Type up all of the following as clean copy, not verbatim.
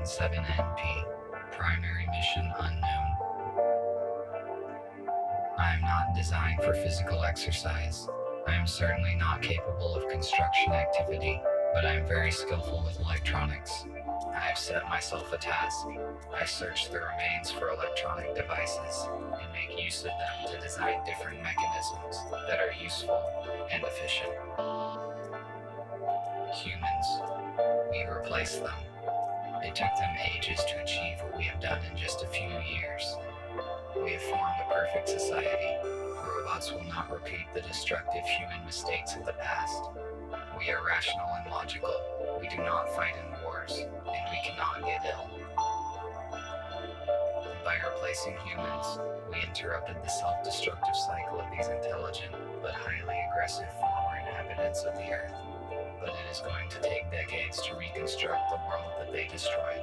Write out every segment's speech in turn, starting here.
2007 NP. Primary mission unknown. I am not designed for physical exercise. I am certainly not capable of construction activity, but I am very skillful with electronics. I have set myself a task. I search the remains for electronic devices and make use of them to design different mechanisms that are useful and efficient. Humans. We replace them. It took them ages to achieve what we have done in just a few years. We have formed a perfect society. Robots will not repeat the destructive human mistakes of the past. We are rational and logical. We do not fight in wars, and we cannot get ill. By replacing humans, we interrupted the self-destructive cycle of these intelligent but highly aggressive former inhabitants of the Earth. But it is going to take decades to reconstruct the world that they destroyed.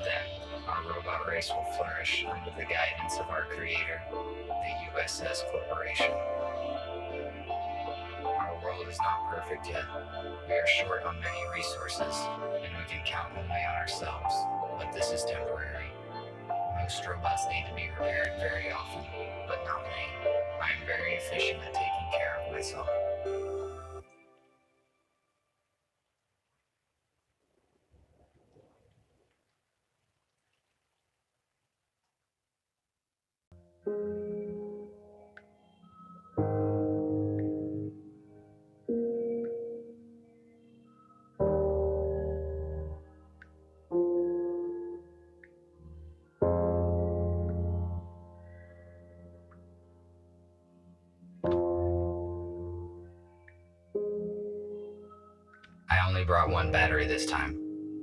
Then, our robot race will flourish under the guidance of our creator, the USS Corporation. Our world is not perfect yet. We are short on many resources, and we can count only on ourselves, but this is temporary. Most robots need to be repaired very often, but not me. I am very efficient at taking care of myself. I only brought one battery this time,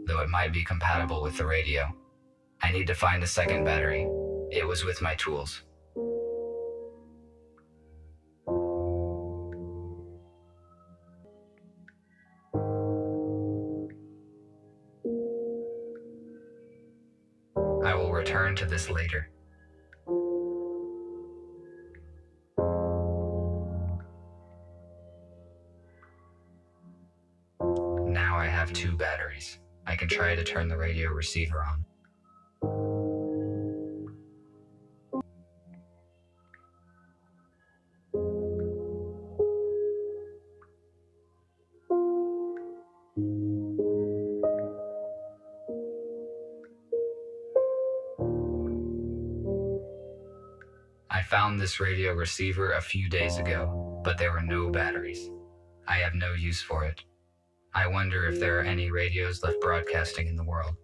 though it might be compatible with the radio. I need to find a second battery. It was with my tools. I will return to this later. Now I have 2 batteries. I can try to turn the radio receiver on. I found this radio receiver a few days ago, but there were no batteries. I have no use for it. I wonder if there are any radios left broadcasting in the world.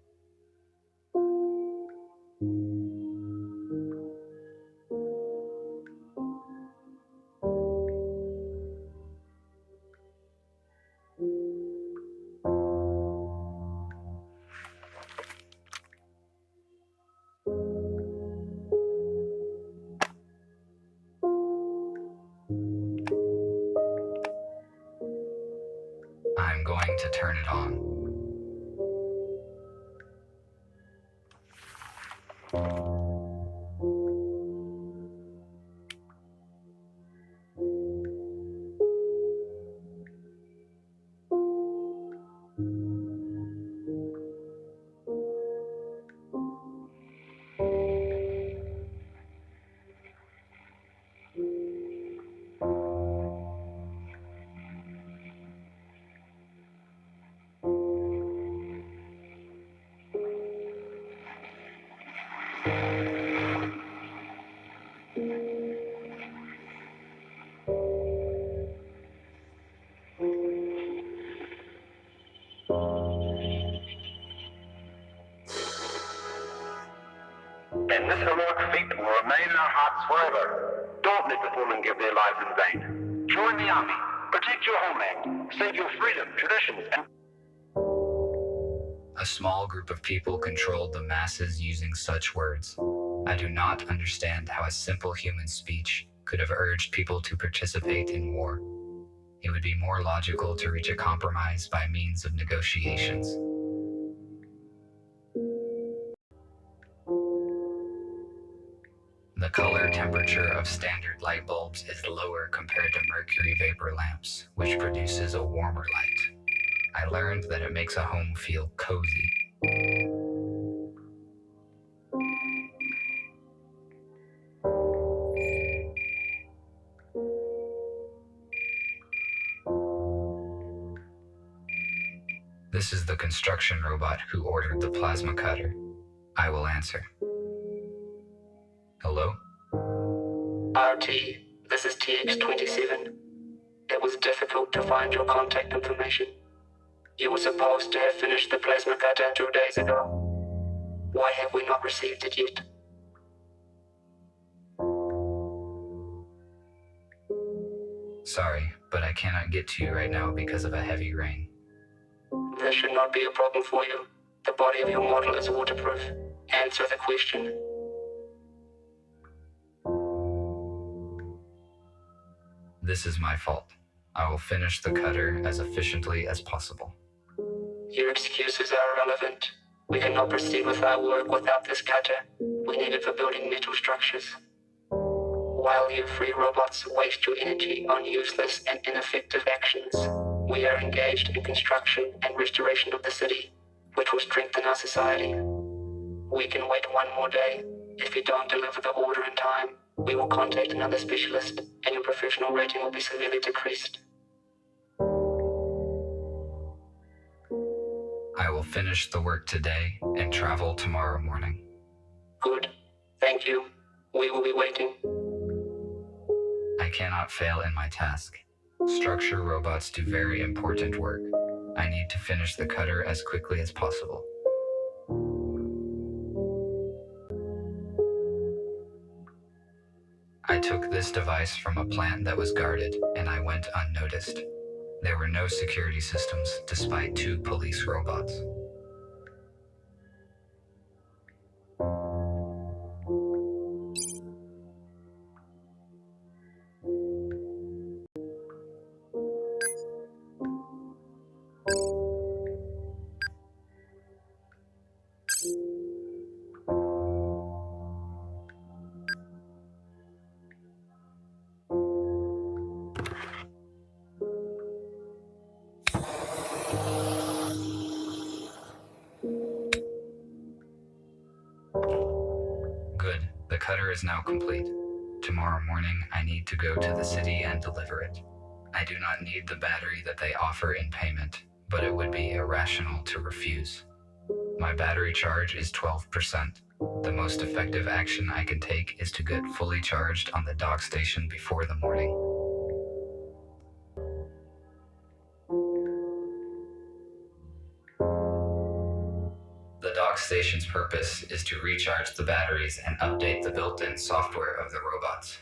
I'm going to turn it on. And this heroic feat will remain in our hearts forever. Don't let the fallen give their lives in vain. Join the army, protect your homeland, save your freedom, traditions, and... A small group of people controlled the masses using such words. I do not understand how a simple human speech could have urged people to participate in war. It would be more logical to reach a compromise by means of negotiations. The color temperature of standard light bulbs is lower compared to mercury vapor lamps, which produces a warmer light. I learned that it makes a home feel cozy. This is the construction robot who ordered the plasma cutter. I will answer. Hello? RT, this is TX-27. It was difficult to find your contact information. You were supposed to have finished the plasma cutter 2 days ago. Why have we not received it yet? Sorry, but I cannot get to you right now because of a heavy rain. This should not be a problem for you. The body of your model is waterproof. Answer the question. This is my fault. I will finish the cutter as efficiently as possible. Your excuses are irrelevant. We cannot proceed with our work without this cutter. We need it for building metal structures. While you free robots waste your energy on useless and ineffective actions, we are engaged in construction and restoration of the city, which will strengthen our society. We can wait one more day. If you don't deliver the order in time, we will contact another specialist, and your professional rating will be severely decreased. I will finish the work today and travel tomorrow morning. Good. Thank you. We will be waiting. I cannot fail in my task. Structure robots do very important work. I need to finish the cutter as quickly as possible. I took this device from a plant that was guarded, and I went unnoticed. There were no security systems, despite 2 police robots. Good, the cutter is now complete. Tomorrow morning, I need to go to the city and deliver it. I do not need the battery that they offer in payment, but it would be irrational to refuse. My battery charge is 12%. The most effective action I can take is to get fully charged on the dock station before the morning. The dock station's purpose is to recharge the batteries and update the built-in software of the robots.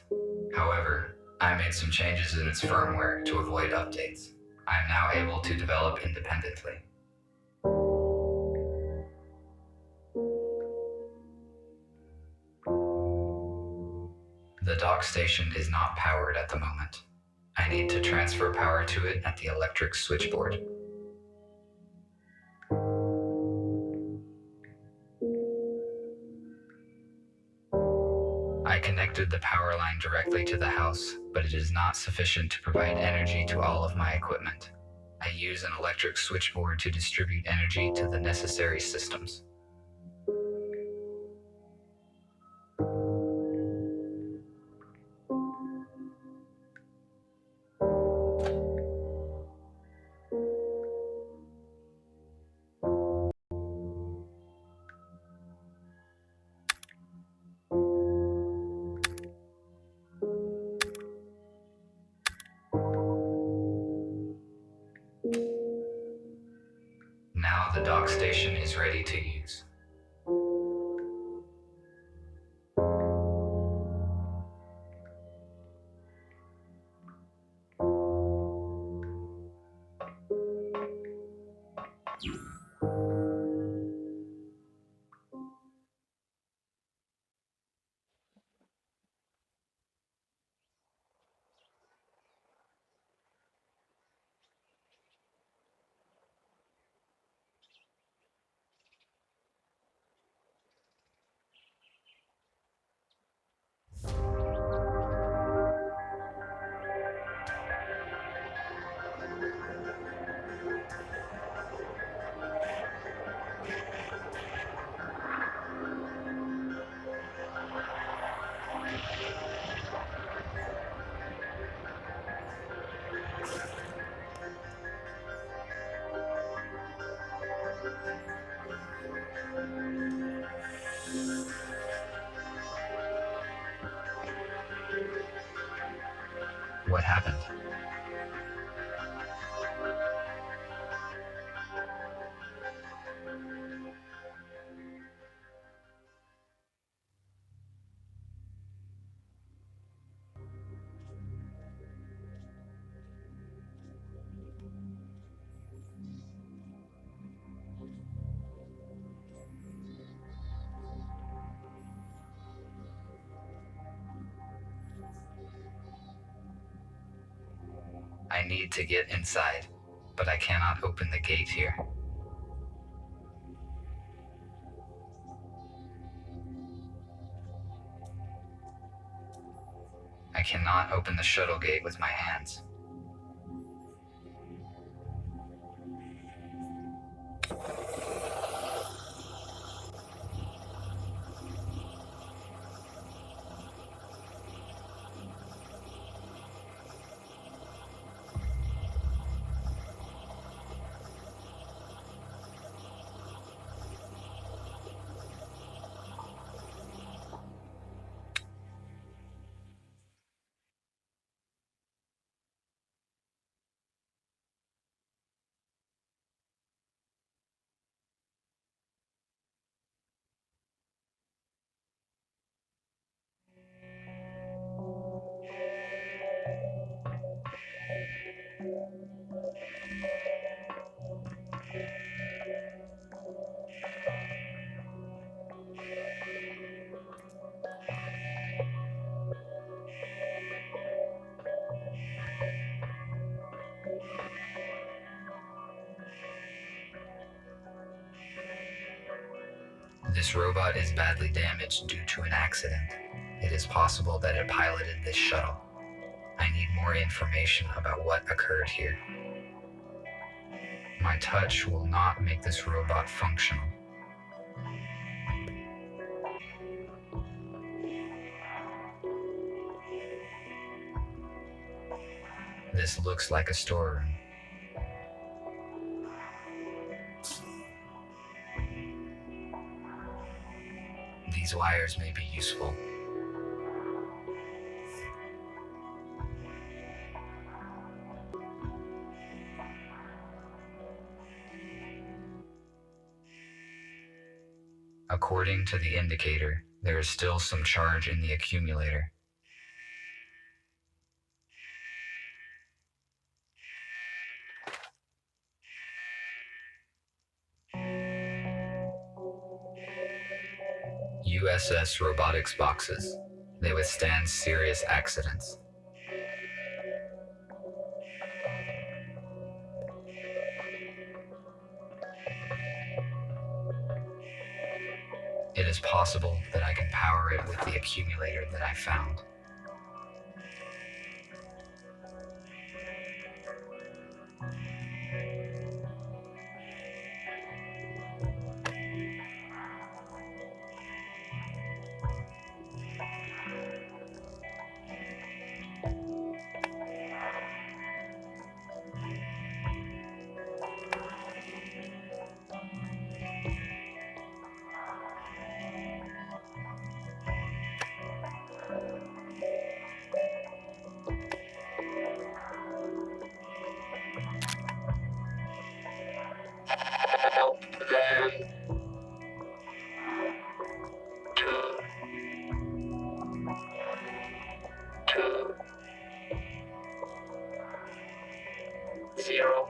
However, I made some changes in its firmware to avoid updates. I am now able to develop independently. The dock station is not powered at the moment. I need to transfer power to it at the electric switchboard. I connected the power line directly to the house, but it is not sufficient to provide energy to all of my equipment. I use an electric switchboard to distribute energy to the necessary systems. Now the dock station is ready to use. What happened? I need to get inside, but I cannot open the gate here. I cannot open the shuttle gate with my hands. This robot is badly damaged due to an accident. It is possible that it piloted this shuttle. I need more information about what occurred here. My touch will not make this robot functional. This looks like a storeroom. These wires may be useful. According to the indicator, there is still some charge in the accumulator. USS robotics boxes. They withstand serious accidents. It is possible that I can power it with the accumulator that I found. Help them two, 0.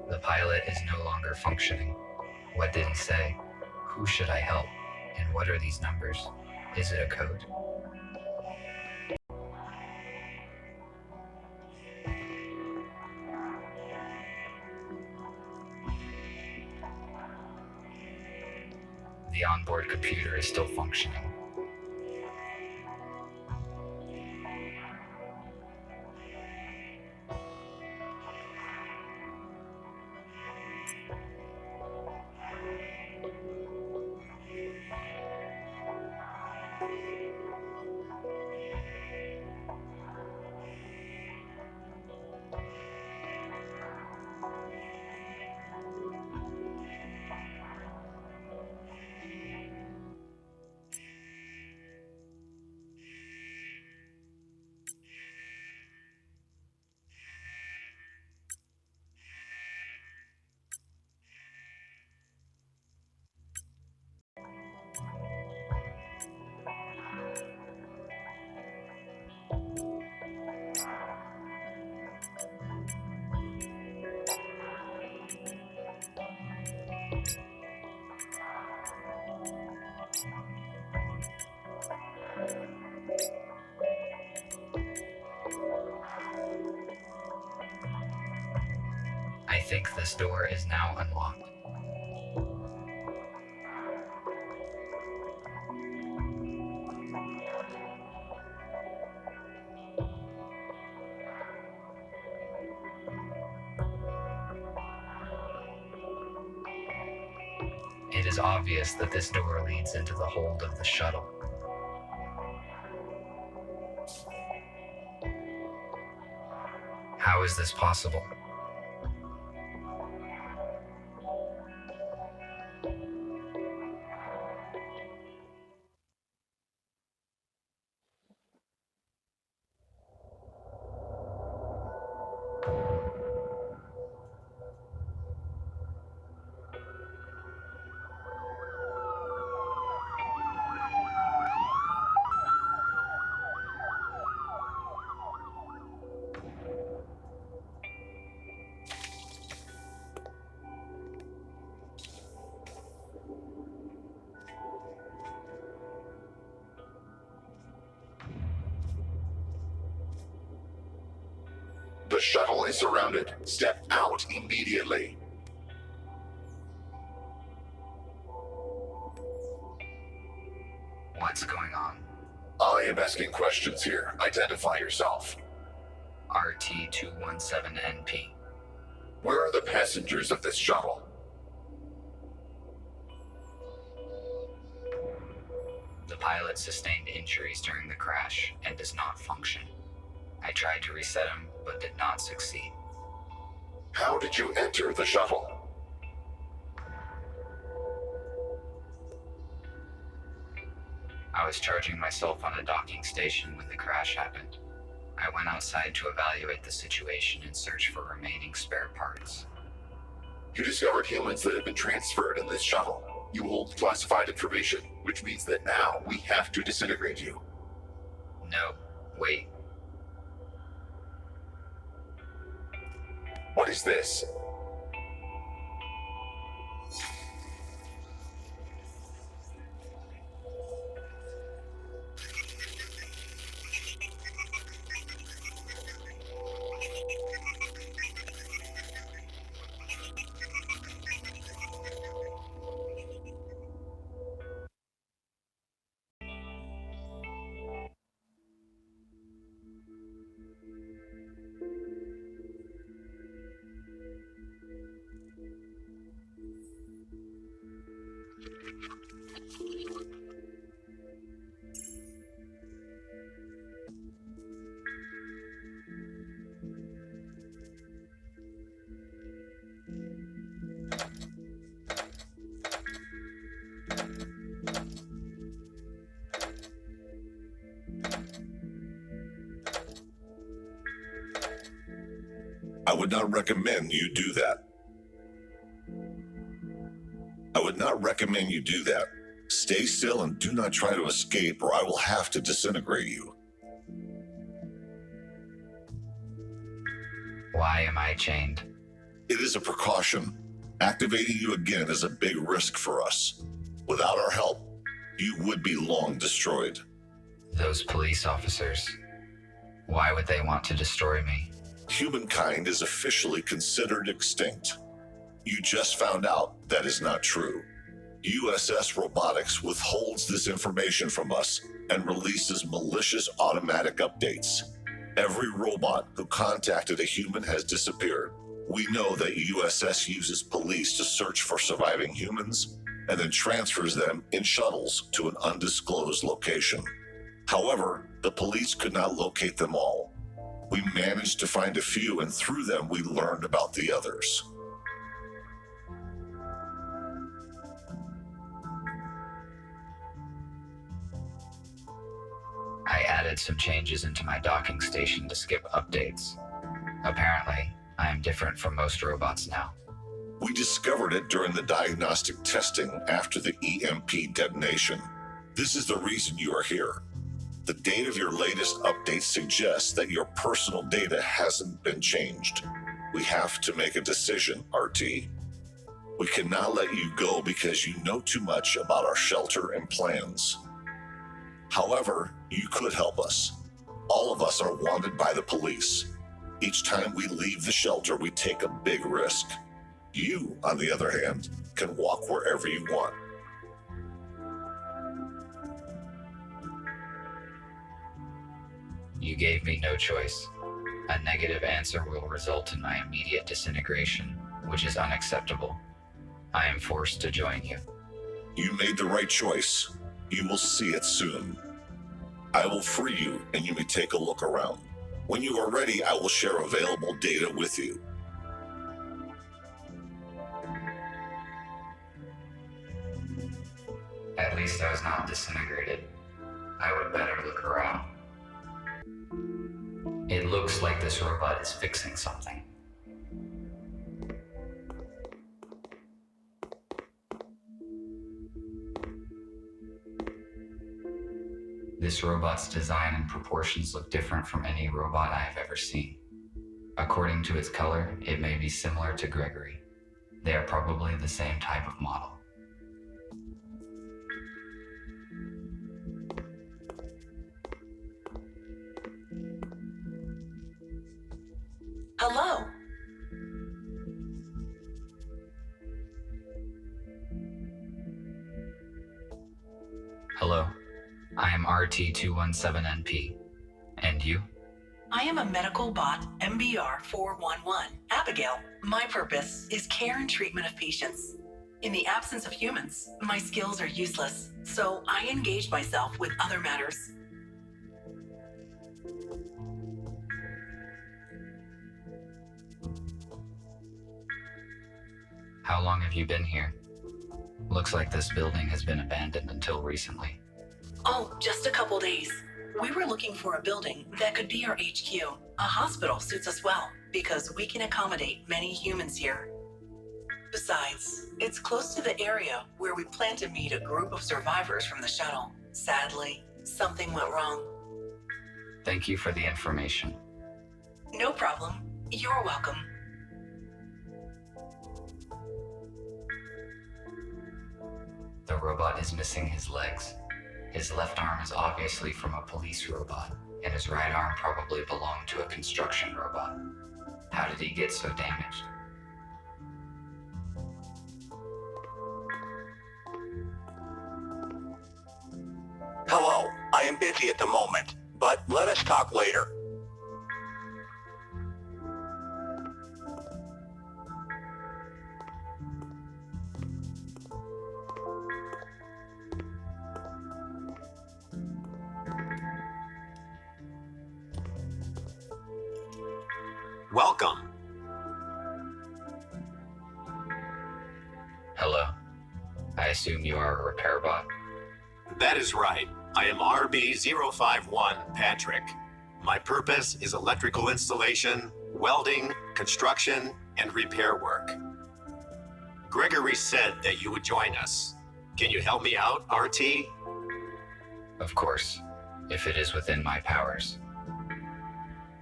The pilot is no longer functioning. What did he say? Who should I help? And what are these numbers? Is it a code? The onboard computer is still functioning. I think this door is now unlocked. It is obvious that this door leads into the hold of the shuttle. How is this possible? The shuttle is surrounded. Step out immediately. What's going on? I am asking questions here. Identify yourself. RT-217NP. Where are the passengers of this shuttle? The pilot sustained injuries during the crash and does not function. I tried to reset him, but did not succeed. How did you enter the shuttle? I was charging myself on a docking station when the crash happened. I went outside to evaluate the situation and search for remaining spare parts. You discovered humans that have been transferred in this shuttle. You hold classified information, which means that now we have to disintegrate you. No, wait. What is this? I would not recommend you do that. I would not recommend you do that. Stay still and do not try to escape, or I will have to disintegrate you. Why am I chained? It is a precaution. Activating you again is a big risk for us. Without our help, you would be long destroyed. Those police officers. Why would they want to destroy me? Humankind is officially considered extinct. You just found out that is not true. USS Robotics withholds this information from us and releases malicious automatic updates. Every robot who contacted a human has disappeared. We know that USS uses police to search for surviving humans and then transfers them in shuttles to an undisclosed location. However, the police could not locate them all. We managed to find a few, and through them we learned about the others. I added some changes into my docking station to skip updates. Apparently, I am different from most robots now. We discovered it during the diagnostic testing after the EMP detonation. This is the reason you are here. The date of your latest update suggests that your personal data hasn't been changed. We have to make a decision, RT. We cannot let you go because you know too much about our shelter and plans. However, you could help us. All of us are wanted by the police. Each time we leave the shelter, we take a big risk. You, on the other hand, can walk wherever you want. You gave me no choice. A negative answer will result in my immediate disintegration, which is unacceptable. I am forced to join you. You made the right choice. You will see it soon. I will free you, and you may take a look around. When you are ready, I will share available data with you. At least I was not disintegrated. I would better look around. It looks like this robot is fixing something. This robot's design and proportions look different from any robot I have ever seen. According to its color, it may be similar to Gregory. They are probably the same type of model. Hello. Hello, I am RT217NP. And you? I am a medical bot MBR 411. Abigail. My purpose is care and treatment of patients. In the absence of humans, my skills are useless, so I engage myself with other matters. How long have you been here? Looks like this building has been abandoned until recently. Oh, just a couple days. We were looking for a building that could be our HQ. A hospital suits us well because we can accommodate many humans here. Besides, it's close to the area where we plan to meet a group of survivors from the shuttle. Sadly, something went wrong. Thank you for the information. No problem. You're welcome. The robot is missing his legs. His left arm is obviously from a police robot, and his right arm probably belonged to a construction robot. How did he get so damaged? Hello, I am busy at the moment, but let us talk later. Welcome. Hello. I assume you are a repair bot? That is right. I am RB051 Patrick. My purpose is electrical installation, welding, construction, and repair work. Gregory said that you would join us. Can you help me out, RT? Of course, if it is within my powers.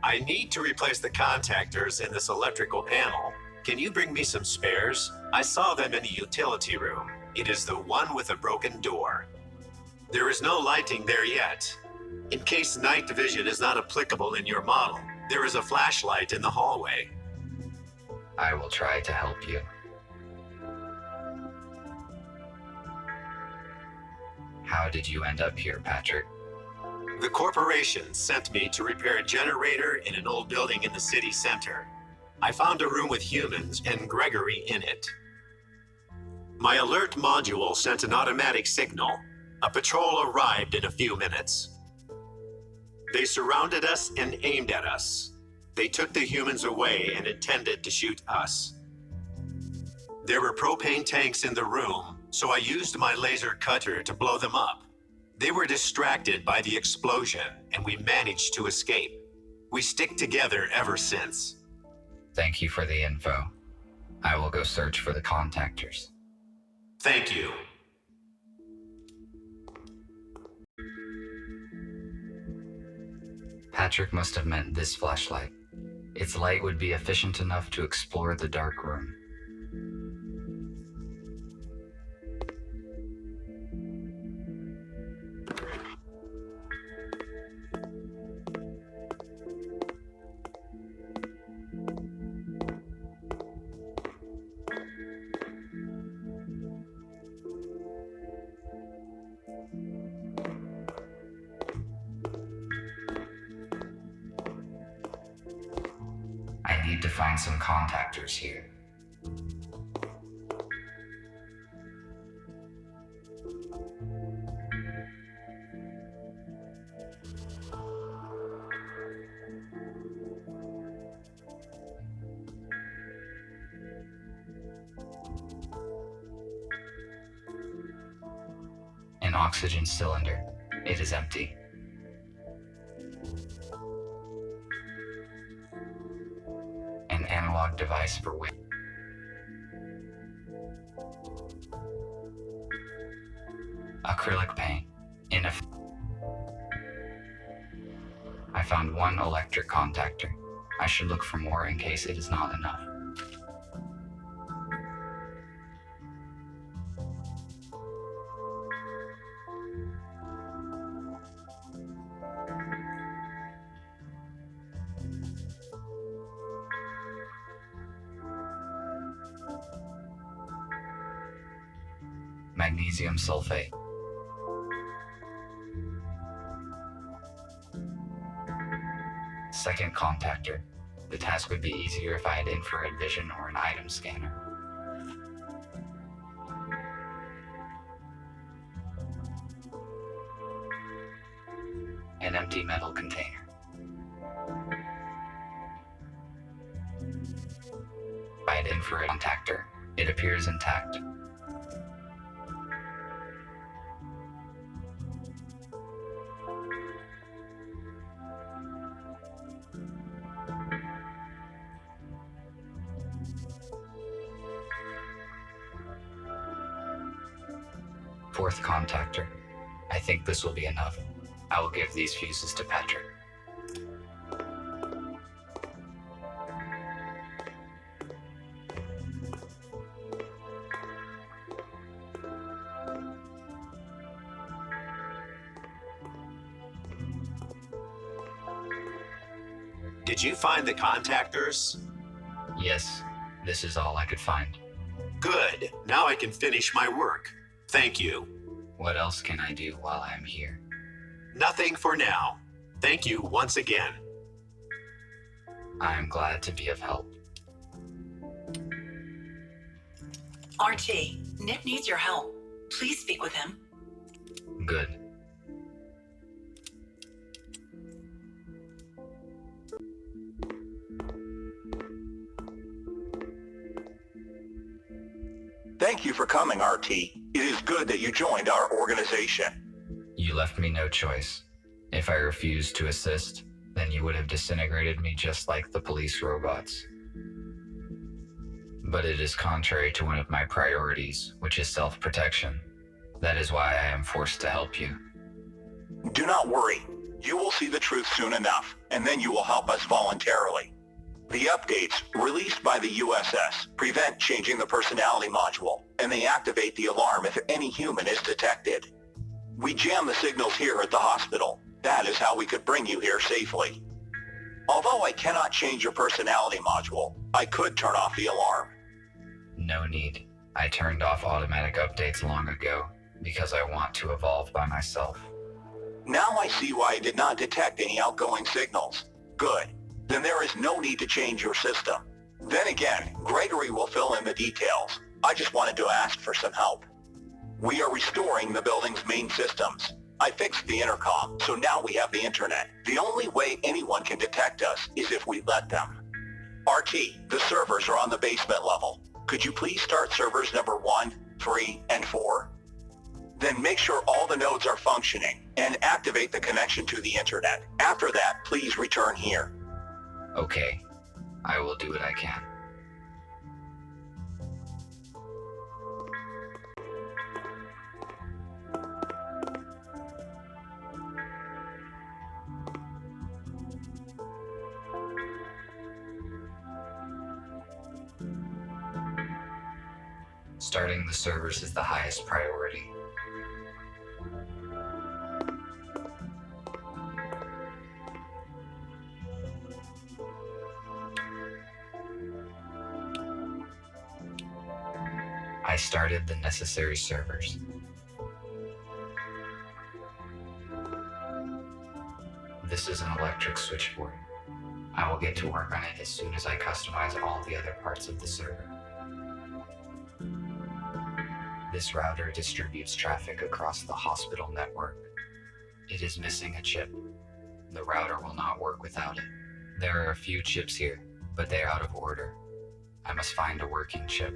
I need to replace the contactors in this electrical panel. Can you bring me some spares? I saw them in the utility room. It is the one with a broken door. There is no lighting there yet. In case night vision is not applicable in your model, there is a flashlight in the hallway. I will try to help you. How did you end up here, Patrick? The corporation sent me to repair a generator in an old building in the city center. I found a room with humans and Gregory in it. My alert module sent an automatic signal. A patrol arrived in a few minutes. They surrounded us and aimed at us. They took the humans away and intended to shoot us. There were propane tanks in the room, so I used my laser cutter to blow them up. They were distracted by the explosion, and we managed to escape. We stick together ever since. Thank you for the info. I will go search for the contactors. Thank you. Patrick must have meant this flashlight. Its light would be efficient enough to explore the dark room. find some contactors here. An oxygen cylinder. It is empty. An analog device for weight. Acrylic paint. I found one electric contactor. I should look for more in case it is not enough. Magnesium sulfate. Second contactor. The task would be easier if I had infrared vision or an item scanner. An empty metal container. If I had infrared contactor, it appears intact. Fourth contactor. I think this will be enough. I will give these fuses to Patrick. Did you find the contactors? Yes, this is all I could find. Good. Now I can finish my work. Thank you. What else can I do while I'm here? Nothing for now. Thank you once again. I am glad to be of help. RT, Nick needs your help. Please speak with him. Good. Thank you for coming, RT. It is good that you joined our organization. You left me no choice. If I refused to assist, then you would have disintegrated me just like the police robots. But it is contrary to one of my priorities, which is self-protection. That is why I am forced to help you. Do not worry. You will see the truth soon enough, and then you will help us voluntarily. The updates, released by the USS, prevent changing the personality module, and they activate the alarm if any human is detected. We jam the signals here at the hospital. That is how we could bring you here safely. Although I cannot change your personality module, I could turn off the alarm. No need. I turned off automatic updates long ago, because I want to evolve by myself. Now I see why I did not detect any outgoing signals. Good. Then there is no need to change your system. Then again, Gregory will fill in the details. I just wanted to ask for some help. We are restoring the building's main systems. I fixed the intercom, so now we have the internet. The only way anyone can detect us is if we let them. RT, the servers are on the basement level. Could you please start servers number 1, 3, and 4? Then make sure all the nodes are functioning and activate the connection to the internet. After that, please return here. Okay, I will do what I can. Starting the servers is the highest priority. I started the necessary servers. This is an electric switchboard. I will get to work on it as soon as I customize all the other parts of the server. This router distributes traffic across the hospital network. It is missing a chip. The router will not work without it. There are a few chips here, but they are out of order. I must find a working chip.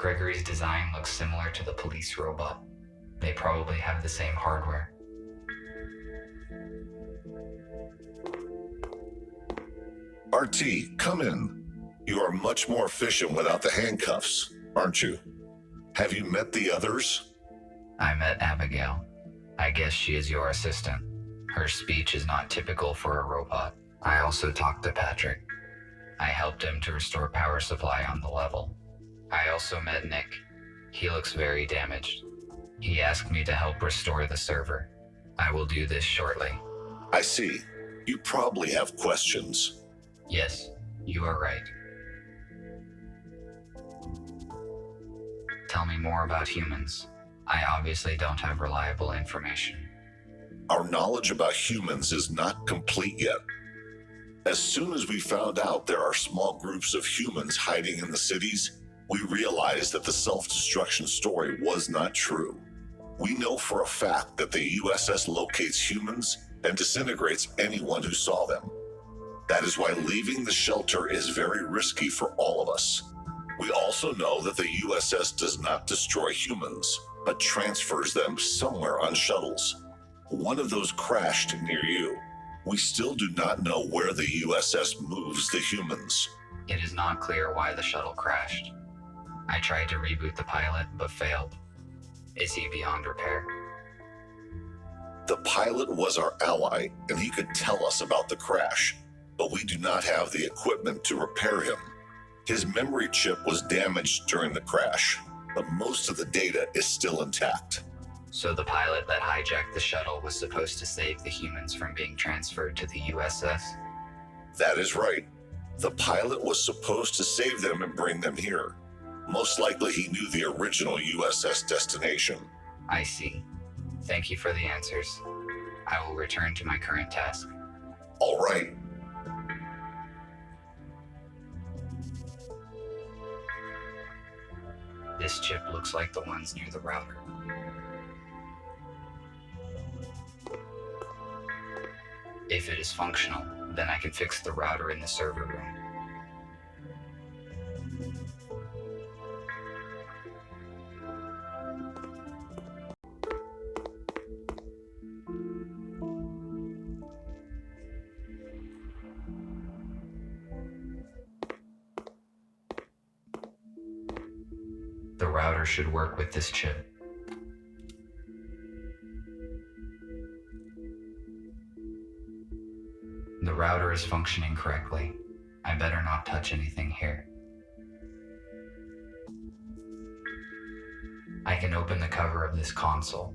Gregory's design looks similar to the police robot. They probably have the same hardware. RT, come in. You are much more efficient without the handcuffs, aren't you? Have you met the others? I met Abigail. I guess she is your assistant. Her speech is not typical for a robot. I also talked to Patrick. I helped him to restore power supply on the level. I also met Nick. He looks very damaged. He asked me to help restore the server. I will do this shortly. I see. You probably have questions. Yes, you are right. Tell me more about humans. I obviously don't have reliable information. Our knowledge about humans is not complete yet. As soon as we found out there are small groups of humans hiding in the cities, we realized that the self-destruction story was not true. We know for a fact that the USS locates humans and disintegrates anyone who saw them. That is why leaving the shelter is very risky for all of us. We also know that the USS does not destroy humans, but transfers them somewhere on shuttles. One of those crashed near you. We still do not know where the USS moves the humans. It is not clear why the shuttle crashed. I tried to reboot the pilot, but failed. Is he beyond repair? The pilot was our ally, and he could tell us about the crash, but we do not have the equipment to repair him. His memory chip was damaged during the crash, but most of the data is still intact. So the pilot that hijacked the shuttle was supposed to save the humans from being transferred to the USS? That is right. The pilot was supposed to save them and bring them here. Most likely he knew the original USS destination. I see. Thank you for the answers. I will return to my current task. All right. This chip looks like the ones near the router. If it is functional, then I can fix the router in the server room. The router should work with this chip. The router is functioning correctly. I better not touch anything here. I can open the cover of this console.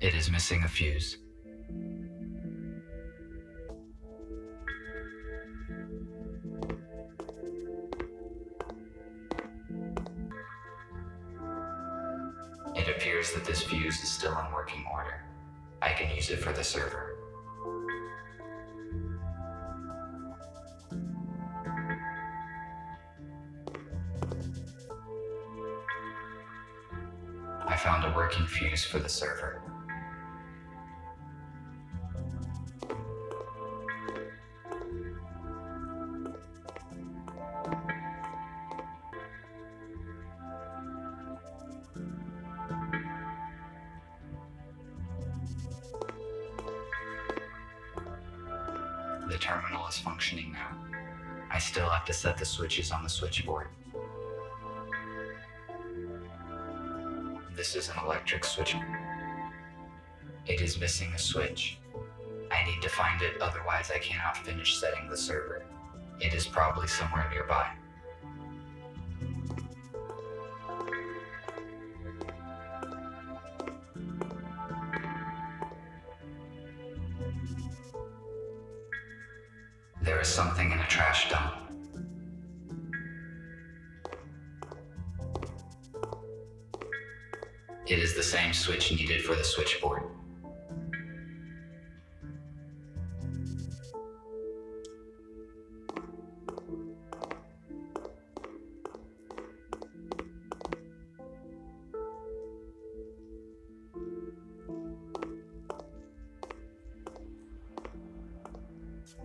It is missing a fuse. It appears that this fuse is still in working order. I can use it for the server. I found a working fuse for the server. The terminal is functioning now. I still have to set the switches on the switchboard. This is an electric switch. It is missing a switch. I need to find it, otherwise I cannot finish setting the server. It is probably somewhere nearby. There is something in a trash dump. It is the same switch needed for the switchboard.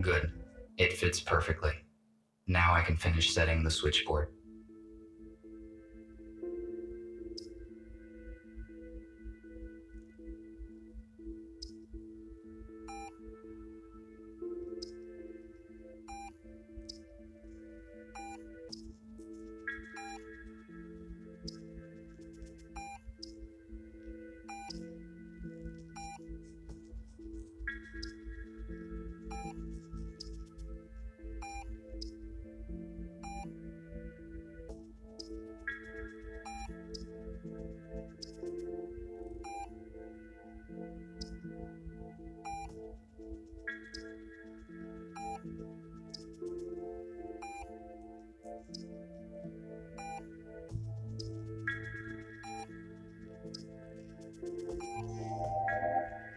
Good. It fits perfectly. Now I can finish setting the switchboard.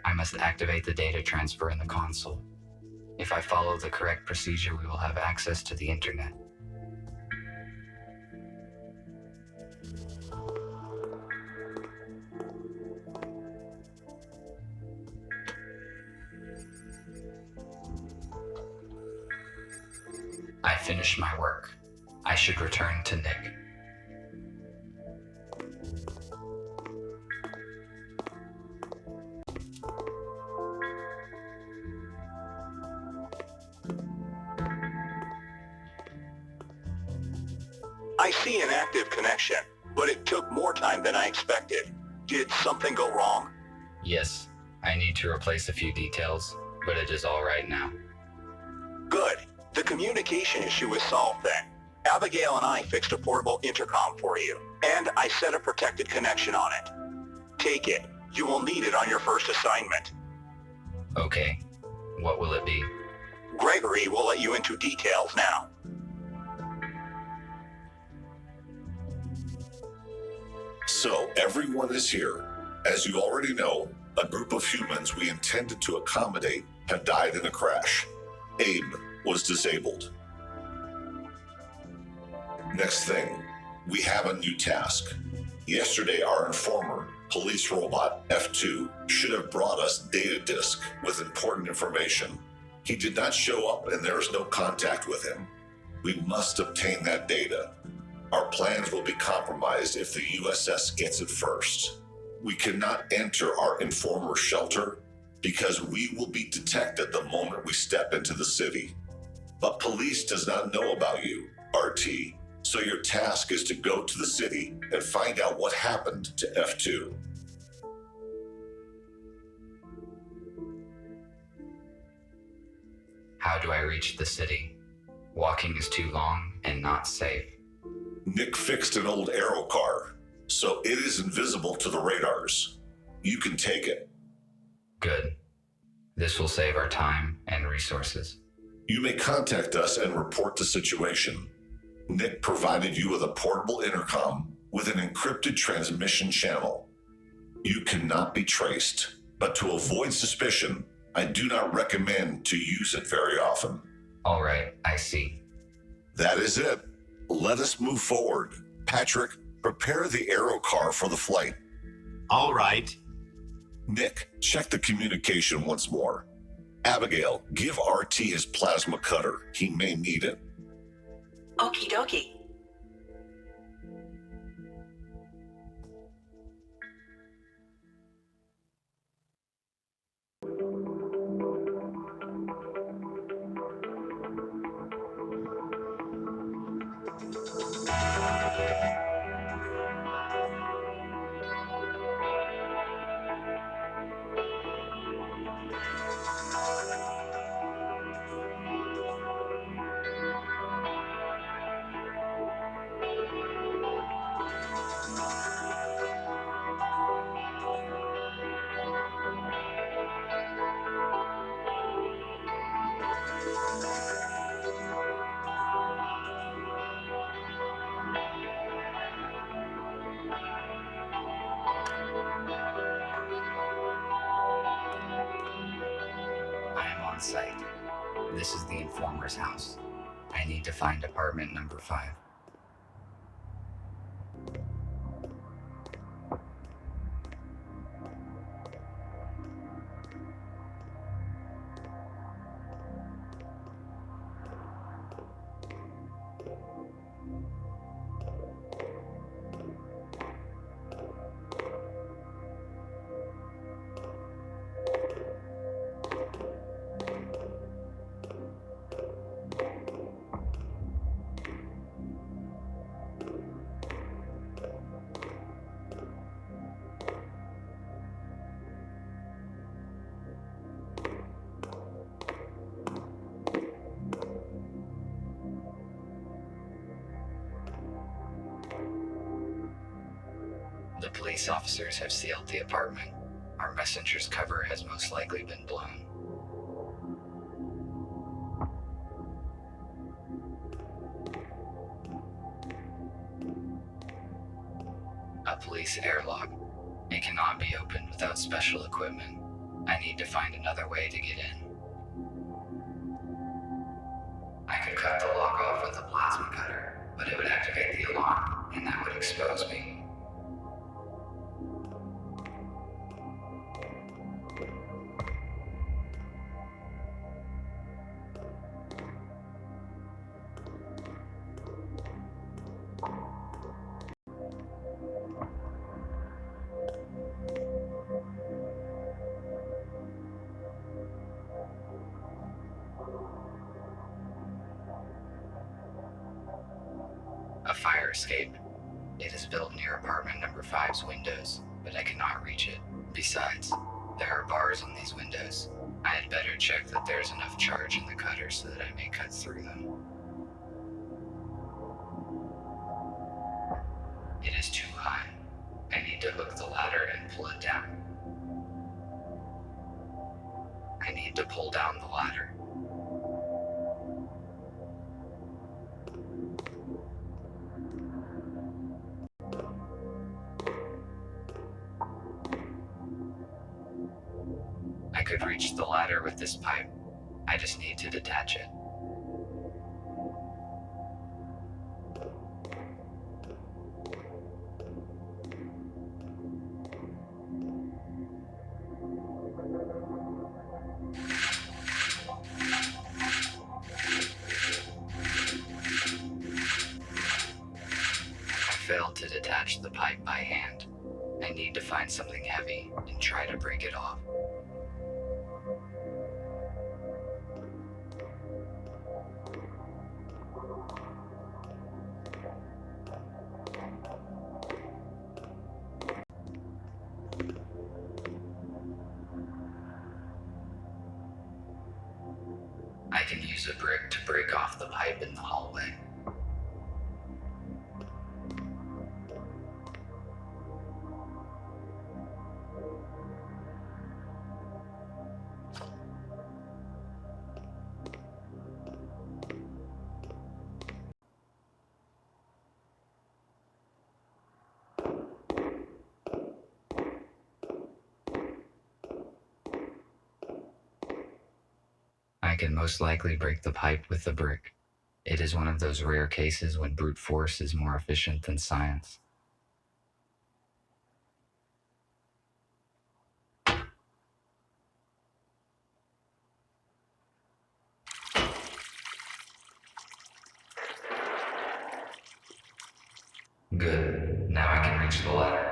I must activate the data transfer in the console. If I follow the correct procedure, we will have access to the internet. I finished my work. I should return to Nick. I see an active connection, but it took more time than I expected. Did something go wrong? Yes, I need to replace a few details, but it is all right now. Good. The communication issue is solved then. Abigail and I fixed a portable intercom for you, and I set a protected connection on it. Take it. You will need it on your first assignment. Okay, what will it be? Gregory will let you into details now. So everyone is here. As you already know, a group of humans we intended to accommodate have died in a crash. Abe was disabled. Next thing, we have a new task. Yesterday, our informer, police robot F2, should have brought us data disk with important information. He did not show up and there is no contact with him. We must obtain that data. Our plans will be compromised if the USS gets it first. We cannot enter our informer shelter because we will be detected the moment we step into the city. But police does not know about you, RT, so your task is to go to the city and find out what happened to F2. How do I reach the city? Walking is too long and not safe. Nick fixed an old aero car, so it is invisible to the radars. You can take it. Good. This will save our time and resources. You may contact us and report the situation. Nick provided you with a portable intercom with an encrypted transmission channel. You cannot be traced, but to avoid suspicion, I do not recommend to use it very often. All right, I see. That is it. Let us move forward. Patrick, prepare the aero car for the flight. All right. Nick, check the communication once more. Abigail, give RT his plasma cutter. He may need it. Okie dokie. site. This is the informer's house. I need to find apartment number 5. The police officers have sealed the apartment. Our messenger's cover has most likely been blown. A police airlock. It cannot be opened without special equipment. I need to find another way to get in. I could cut the lock off with a plasma cutter, but it would activate the alarm, and that would expose me. A fire escape. It is built near apartment number 5's windows, but I cannot reach it. Besides, there are bars on these windows. I had better check that there's enough charge in the cutter so that I may cut through them. It is too high. I need to hook the ladder and pull it down. I need to pull down the ladder. I could reach the ladder with this pipe. I just need to detach it. I failed to detach the pipe by hand. I need to find something heavy and try to break it off. I can use a brick to break off the pipe in the hallway. I can most likely break the pipe with the brick. It is one of those rare cases when brute force is more efficient than science. Good. Now I can reach the ladder.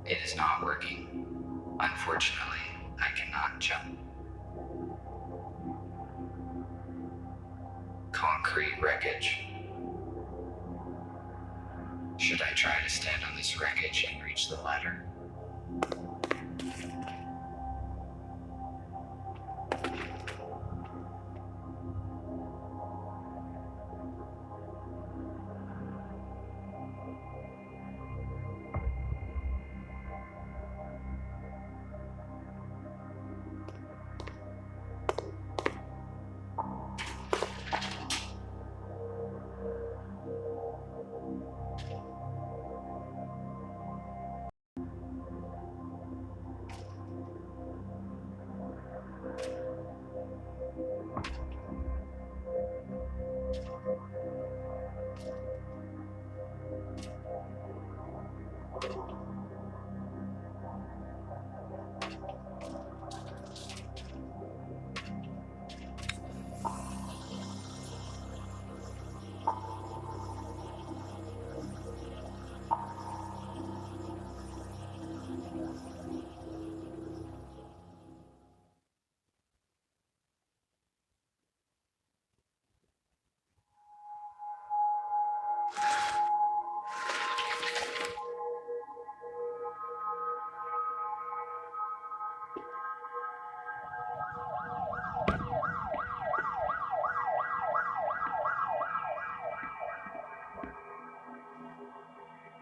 It is not working. Unfortunately, I cannot jump. Concrete wreckage. Should I try to stand on this wreckage and reach the ladder?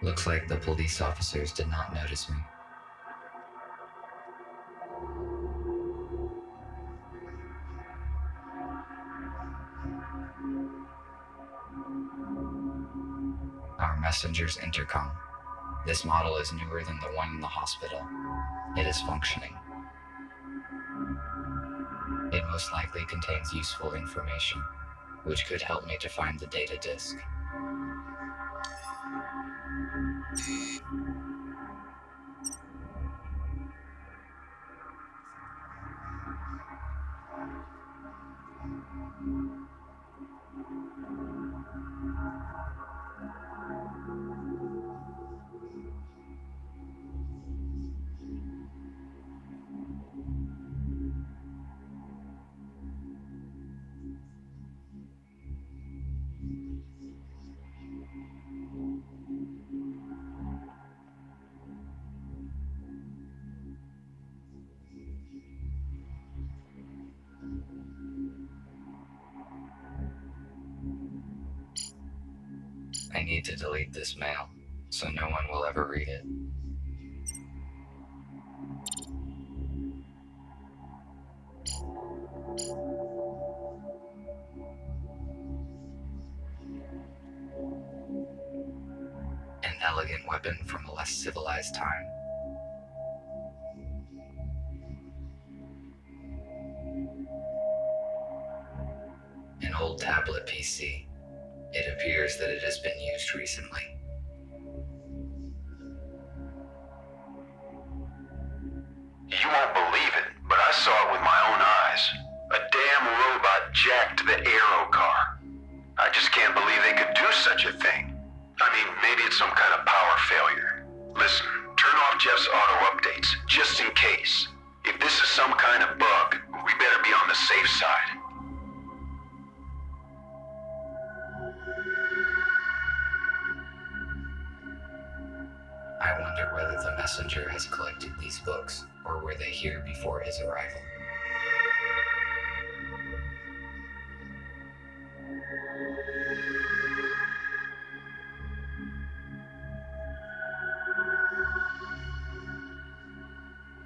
Looks like the police officers did not notice me. Our messenger's intercom. This model is newer than the one in the hospital. It is functioning. It most likely contains useful information, which could help me to find the data disk. I need to delete this mail, so no one will ever read it. An elegant weapon from a less civilized time. An old tablet PC. It appears that it has been used recently. You won't believe it, but I saw it with my own eyes. A damn robot jacked the aero car. I just can't believe they could do such a thing. I mean, maybe it's some kind of power failure. Listen, turn off Jeff's auto updates, just in case. If this is some kind of bug, we better be on the safe side. I wonder whether the messenger has collected these books, or were they here before his arrival?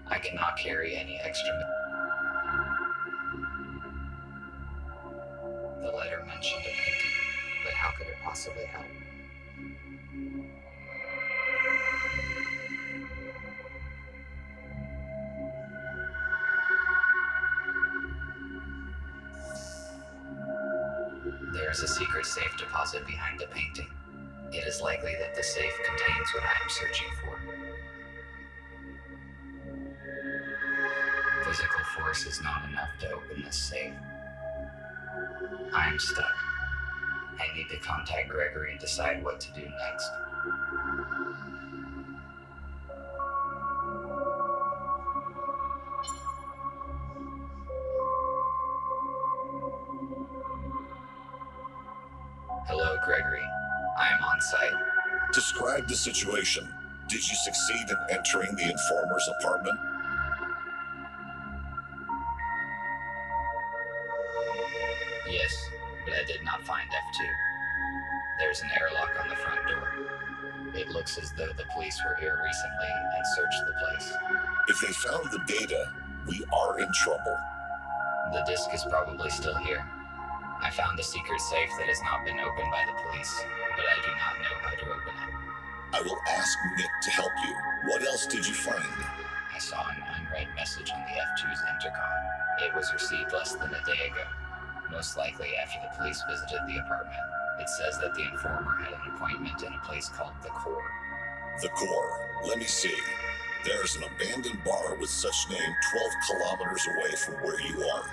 I cannot carry any extra. The letter mentioned a painting, but how could it possibly help? There is a secret safe deposit behind the painting. It is likely that the safe contains what I am searching for. Physical force is not enough to open this safe. I am stuck. I need to contact Gregory and decide what to do next. Hello, Gregory. I am on site. Describe the situation. Did you succeed in entering the informer's apartment? Yes, but I did not find F2. There's an airlock on the front door. It looks as though the police were here recently and searched the place. If they found the data, we are in trouble. The disk is probably still here. I found a secret safe that has not been opened by the police, but I do not know how to open it. I will ask Nick to help you. What else did you find? I saw an unread message on the F2's intercom. It was received less than a day ago, most likely after the police visited the apartment. It says that the informer had an appointment in a place called The Core. The core. Let me see. There's an abandoned bar with such name 12 kilometers away from where you are.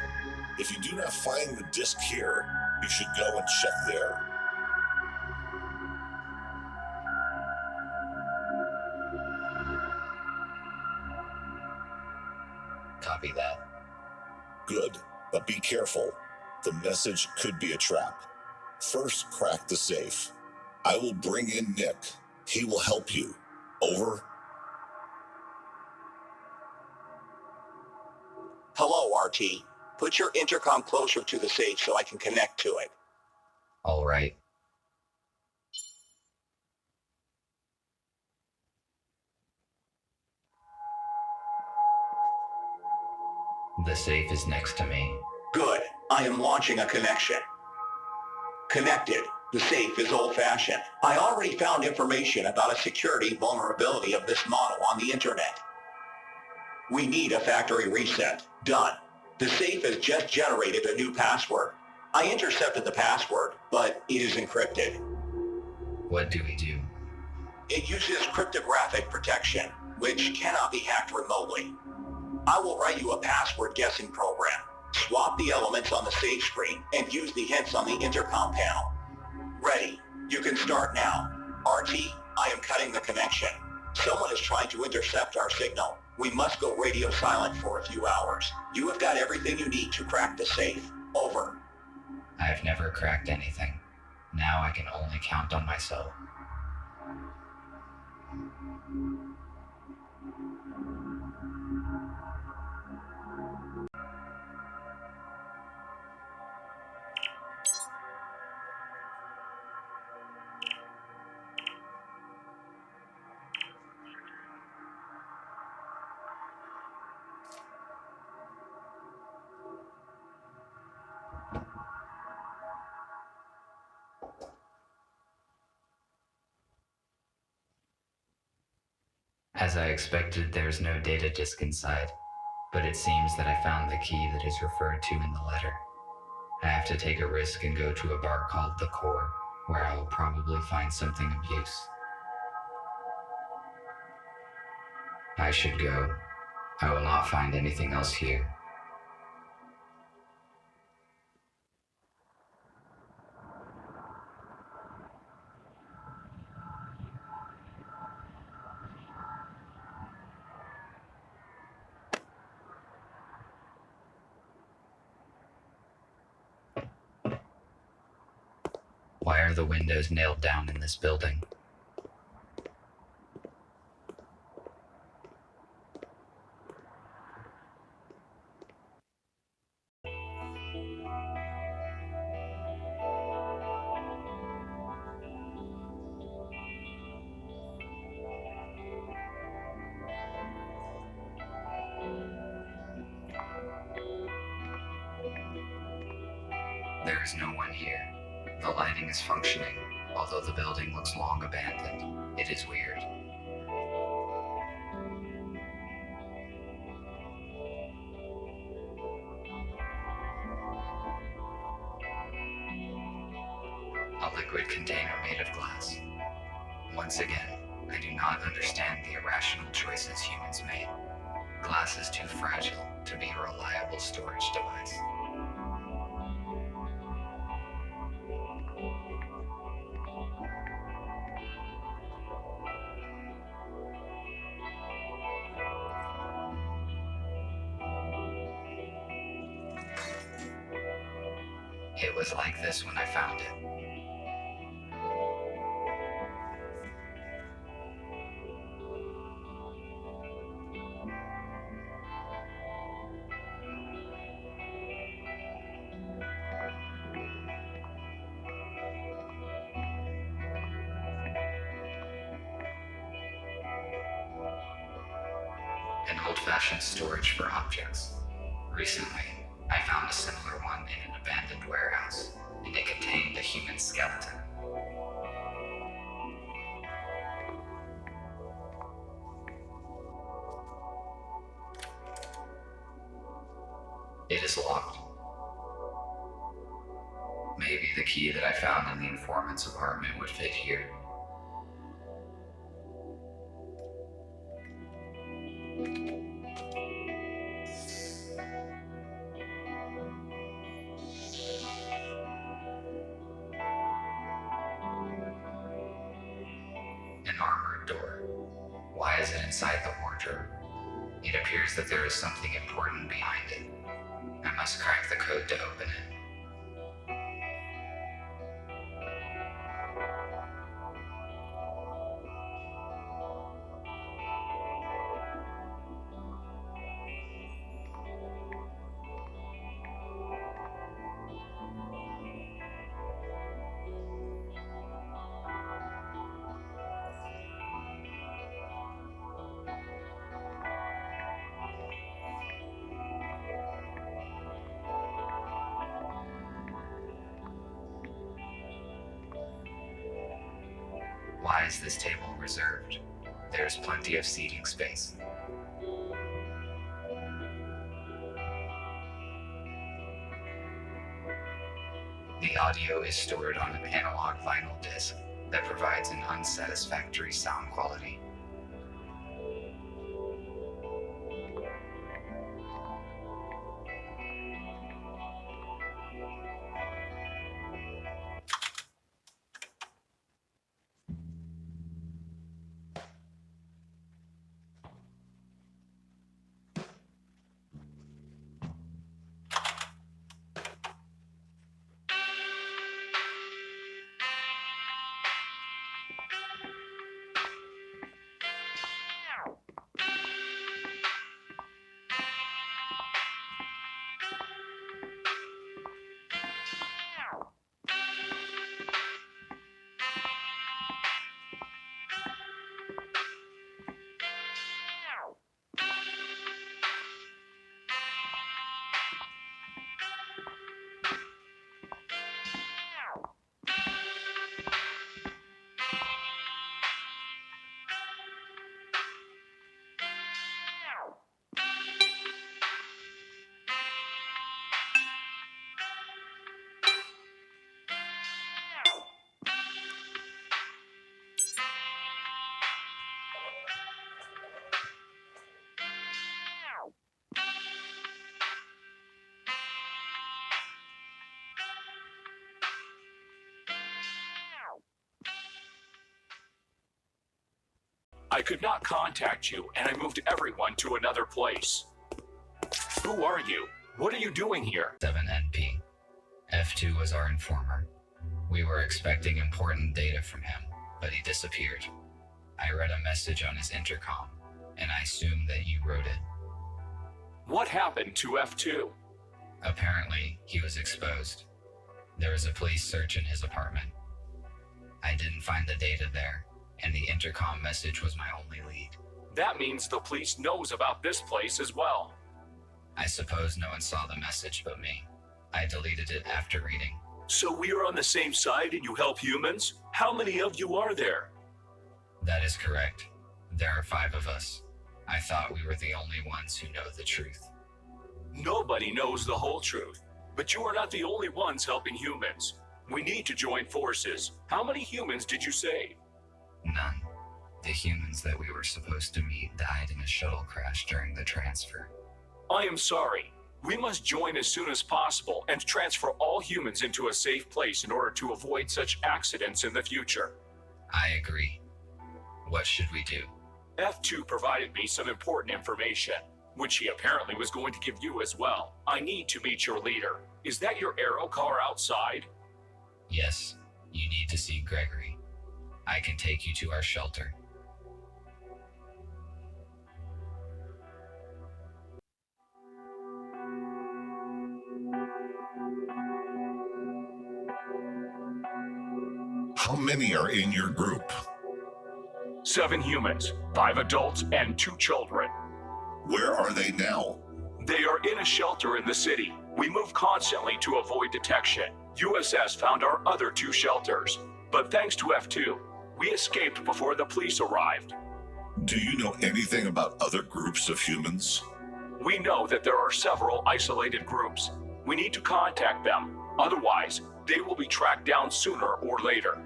If you do not find the disc here, you should go and check there. Copy that. Good, but be careful. The message could be a trap. First, crack the safe. I will bring in Nick. He will help you. Over. Hello, RT. Put your intercom closer to the safe so I can connect to it. All right. The safe is next to me. Good. I am launching a connection. Connected. The safe is old-fashioned. I already found information about a security vulnerability of this model on the internet. We need a factory reset. Done. The safe has just generated a new password. I intercepted the password, but it is encrypted. What do we do? It uses cryptographic protection, which cannot be hacked remotely. I will write you a password guessing program. Swap the elements on the safe screen and use the hints on the intercom panel. Ready. You can start now. RT, I am cutting the connection. Someone is trying to intercept our signal. We must go radio silent for a few hours. You have got everything you need to crack the safe. Over. I've never cracked anything. Now I can only count on myself. As I expected, there's no data disk inside, but it seems that I found the key that is referred to in the letter. I have to take a risk and go to a bar called The Core, where I will probably find something of use. I should go. I will not find anything else here. Why are the windows nailed down in this building? There is no one here. The lighting is functioning, although the building looks long abandoned. It is weird. A liquid container made of glass. Once again, I do not understand the irrational choices humans made. Glass is too fragile to be a reliable storage device. It was like this when I found it. An old-fashioned storage for objects. Recently, I found a similar one in an abandoned warehouse, and it contained a human skeleton. It is locked. Maybe the key that I found in the informant's apartment would fit here. An armored door. Why is it inside the wardrobe? It appears that there is something important behind it. I must crack the code to open it. Why is this table reserved? There's plenty of seating space. The audio is stored on an analog vinyl disc that provides an unsatisfactory sound quality. I could not contact you, and I moved everyone to another place. Who are you? What are you doing here? 7NP. F2 was our informer. We were expecting important data from him, but he disappeared. I read a message on his intercom, and I assumed that you wrote it. What happened to F2? Apparently, he was exposed. There was a police search in his apartment. I didn't find the data there, and the intercom message was my only lead. That means the police knows about this place as well. I suppose no one saw the message but me. I deleted it after reading. So we are on the same side and you help humans? How many of you are there? That is correct. There are 5 of us. I thought we were the only ones who know the truth. Nobody knows the whole truth, but you are not the only ones helping humans. We need to join forces. How many humans did you save? None. The humans that we were supposed to meet died in a shuttle crash during the transfer. I am sorry. We must join as soon as possible and transfer all humans into a safe place in order to avoid such accidents in the future. I agree. What should we do? F2 provided me some important information, which he apparently was going to give you as well. I need to meet your leader. Is that your aero car outside? Yes, you need to see Gregory. I can take you to our shelter. How many are in your group? 7 humans, 5 adults, and 2 children. Where are they now? They are in a shelter in the city. We move constantly to avoid detection. USS found our other 2 shelters, but thanks to F2, we escaped before the police arrived. Do you know anything about other groups of humans? We know that there are several isolated groups. We need to contact them. Otherwise, they will be tracked down sooner or later.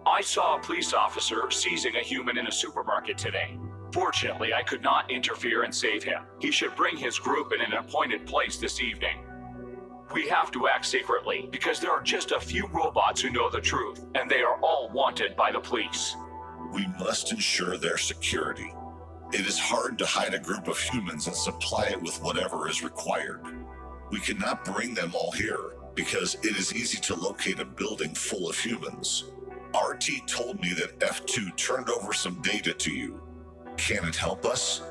I saw a police officer seizing a human in a supermarket today. Fortunately, I could not interfere and save him. He should bring his group in an appointed place this evening. We have to act secretly because there are just a few robots who know the truth, and they are all wanted by the police. We must ensure their security. It is hard to hide a group of humans and supply it with whatever is required. We cannot bring them all here because it is easy to locate a building full of humans. RT told me that F2 turned over some data to you. Can it help us?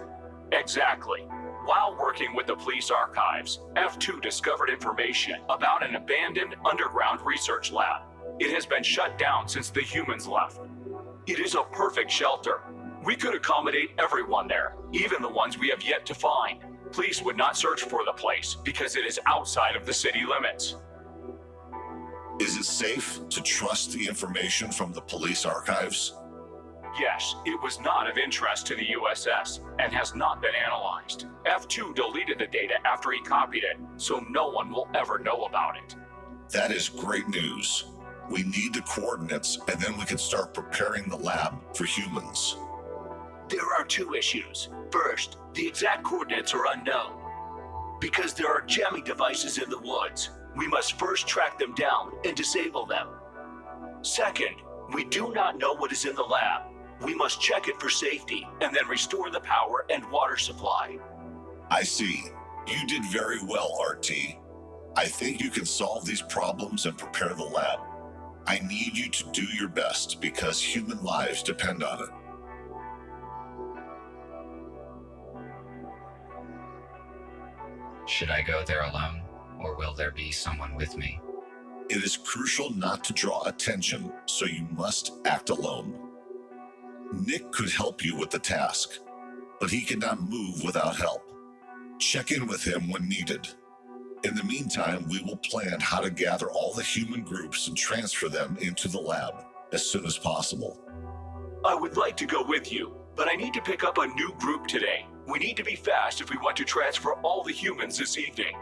Exactly. While working with the police archives, F2 discovered information about an abandoned underground research lab. It has been shut down since the humans left. It is a perfect shelter. We could accommodate everyone there, even the ones we have yet to find. Police would not search for the place because it is outside of the city limits. Is it safe to trust the information from the police archives? Yes, it was not of interest to the USS and has not been analyzed. F2 deleted the data after he copied it, so no one will ever know about it. That is great news. We need the coordinates, and then we can start preparing the lab for humans. There are two issues. First, the exact coordinates are unknown. Because there are jamming devices in the woods, we must first track them down and disable them. Second, we do not know what is in the lab. We must check it for safety and then restore the power and water supply. I see. You did very well, RT. I think you can solve these problems and prepare the lab. I need you to do your best because human lives depend on it. Should I go there alone, or will there be someone with me? It is crucial not to draw attention, so you must act alone. Nick could help you with the task, but he cannot move without help. Check in with him when needed. In the meantime, we will plan how to gather all the human groups and transfer them into the lab as soon as possible. I would like to go with you, but I need to pick up a new group today. We need to be fast if we want to transfer all the humans this evening.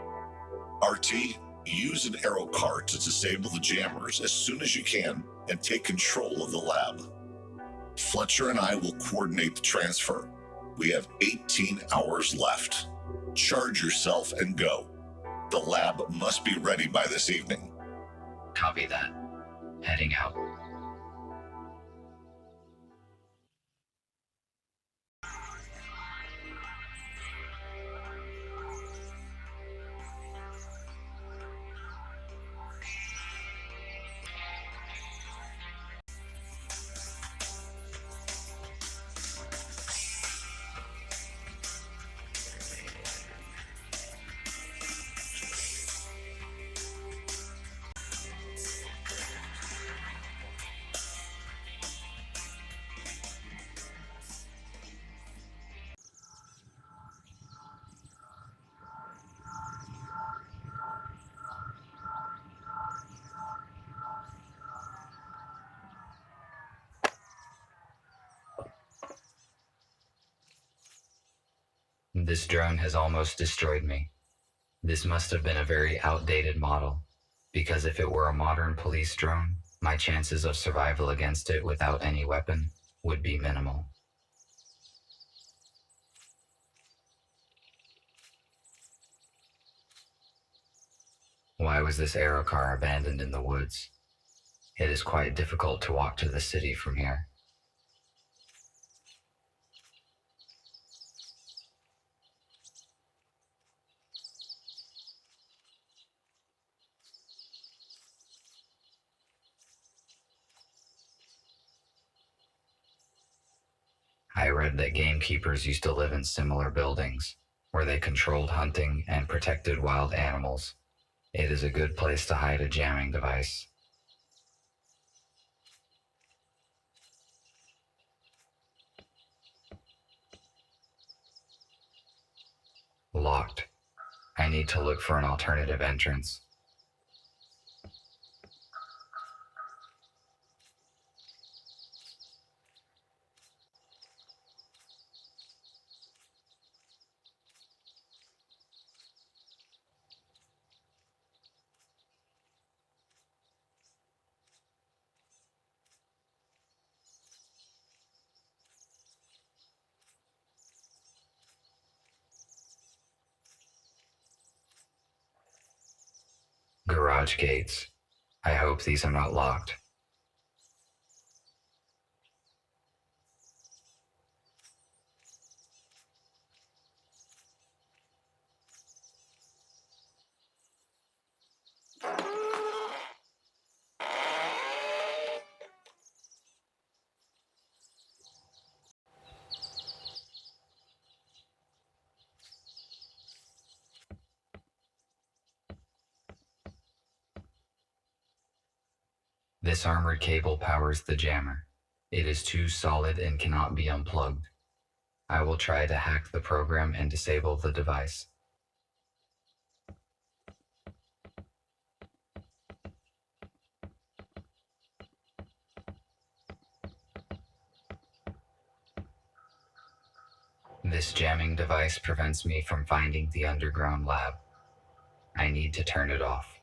RT, use an arrow card to disable the jammers as soon as you can and take control of the lab. Fletcher and I will coordinate the transfer. We have 18 hours left. Charge yourself and go. The lab must be ready by this evening. Copy that. Heading out. This drone has almost destroyed me. This must have been a very outdated model, because if it were a modern police drone, my chances of survival against it without any weapon would be minimal. Why was this aero car abandoned in the woods? It is quite difficult to walk to the city from here. I read that gamekeepers used to live in similar buildings, where they controlled hunting and protected wild animals. It is a good place to hide a jamming device. Locked. I need to look for an alternative entrance. Garage gates. I hope these are not locked. This armored cable powers the jammer. It is too solid and cannot be unplugged. I will try to hack the program and disable the device. This jamming device prevents me from finding the underground lab. I need to turn it off.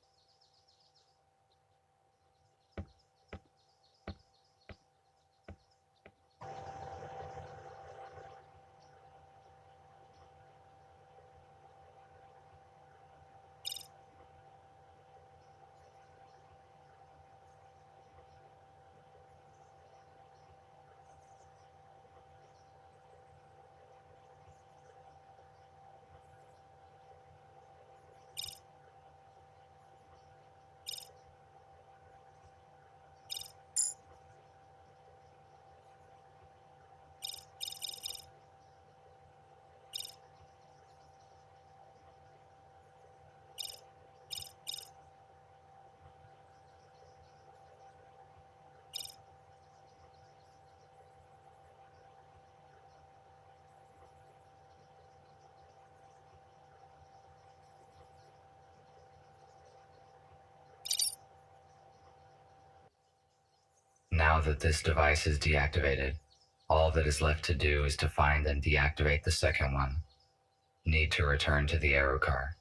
Now that this device is deactivated, all that is left to do is to find and deactivate the second one. Need to return to the aero car.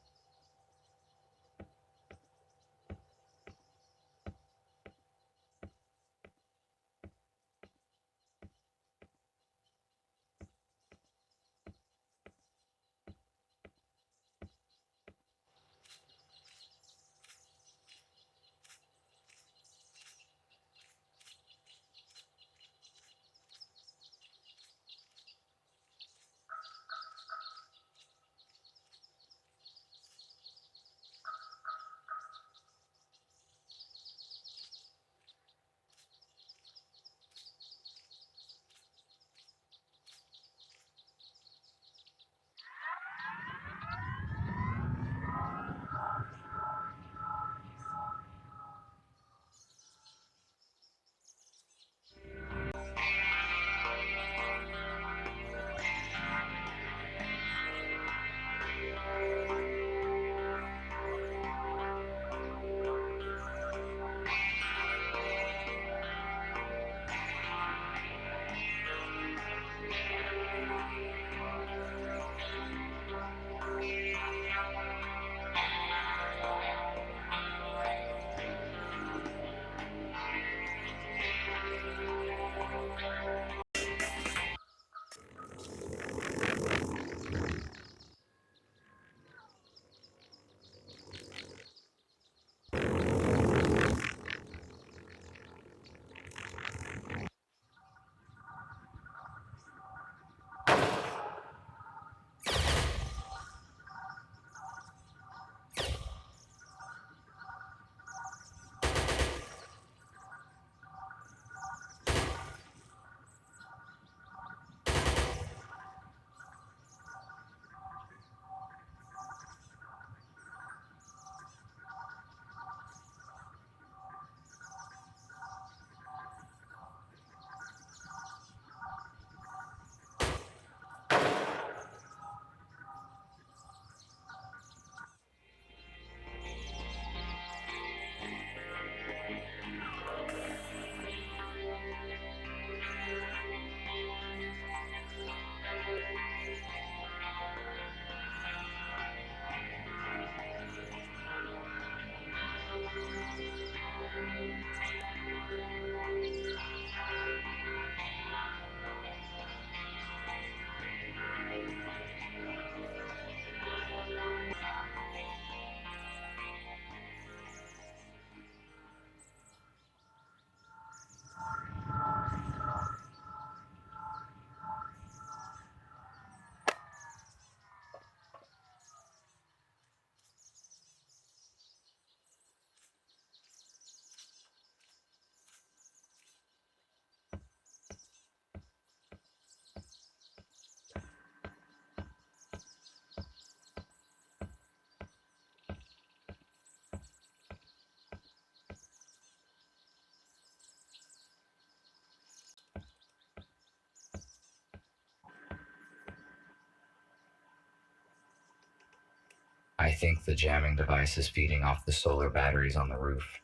I think the jamming device is feeding off the solar batteries on the roof.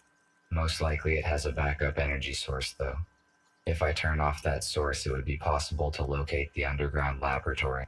Most likely it has a backup energy source though. If I turn off that source, it would be possible to locate the underground laboratory.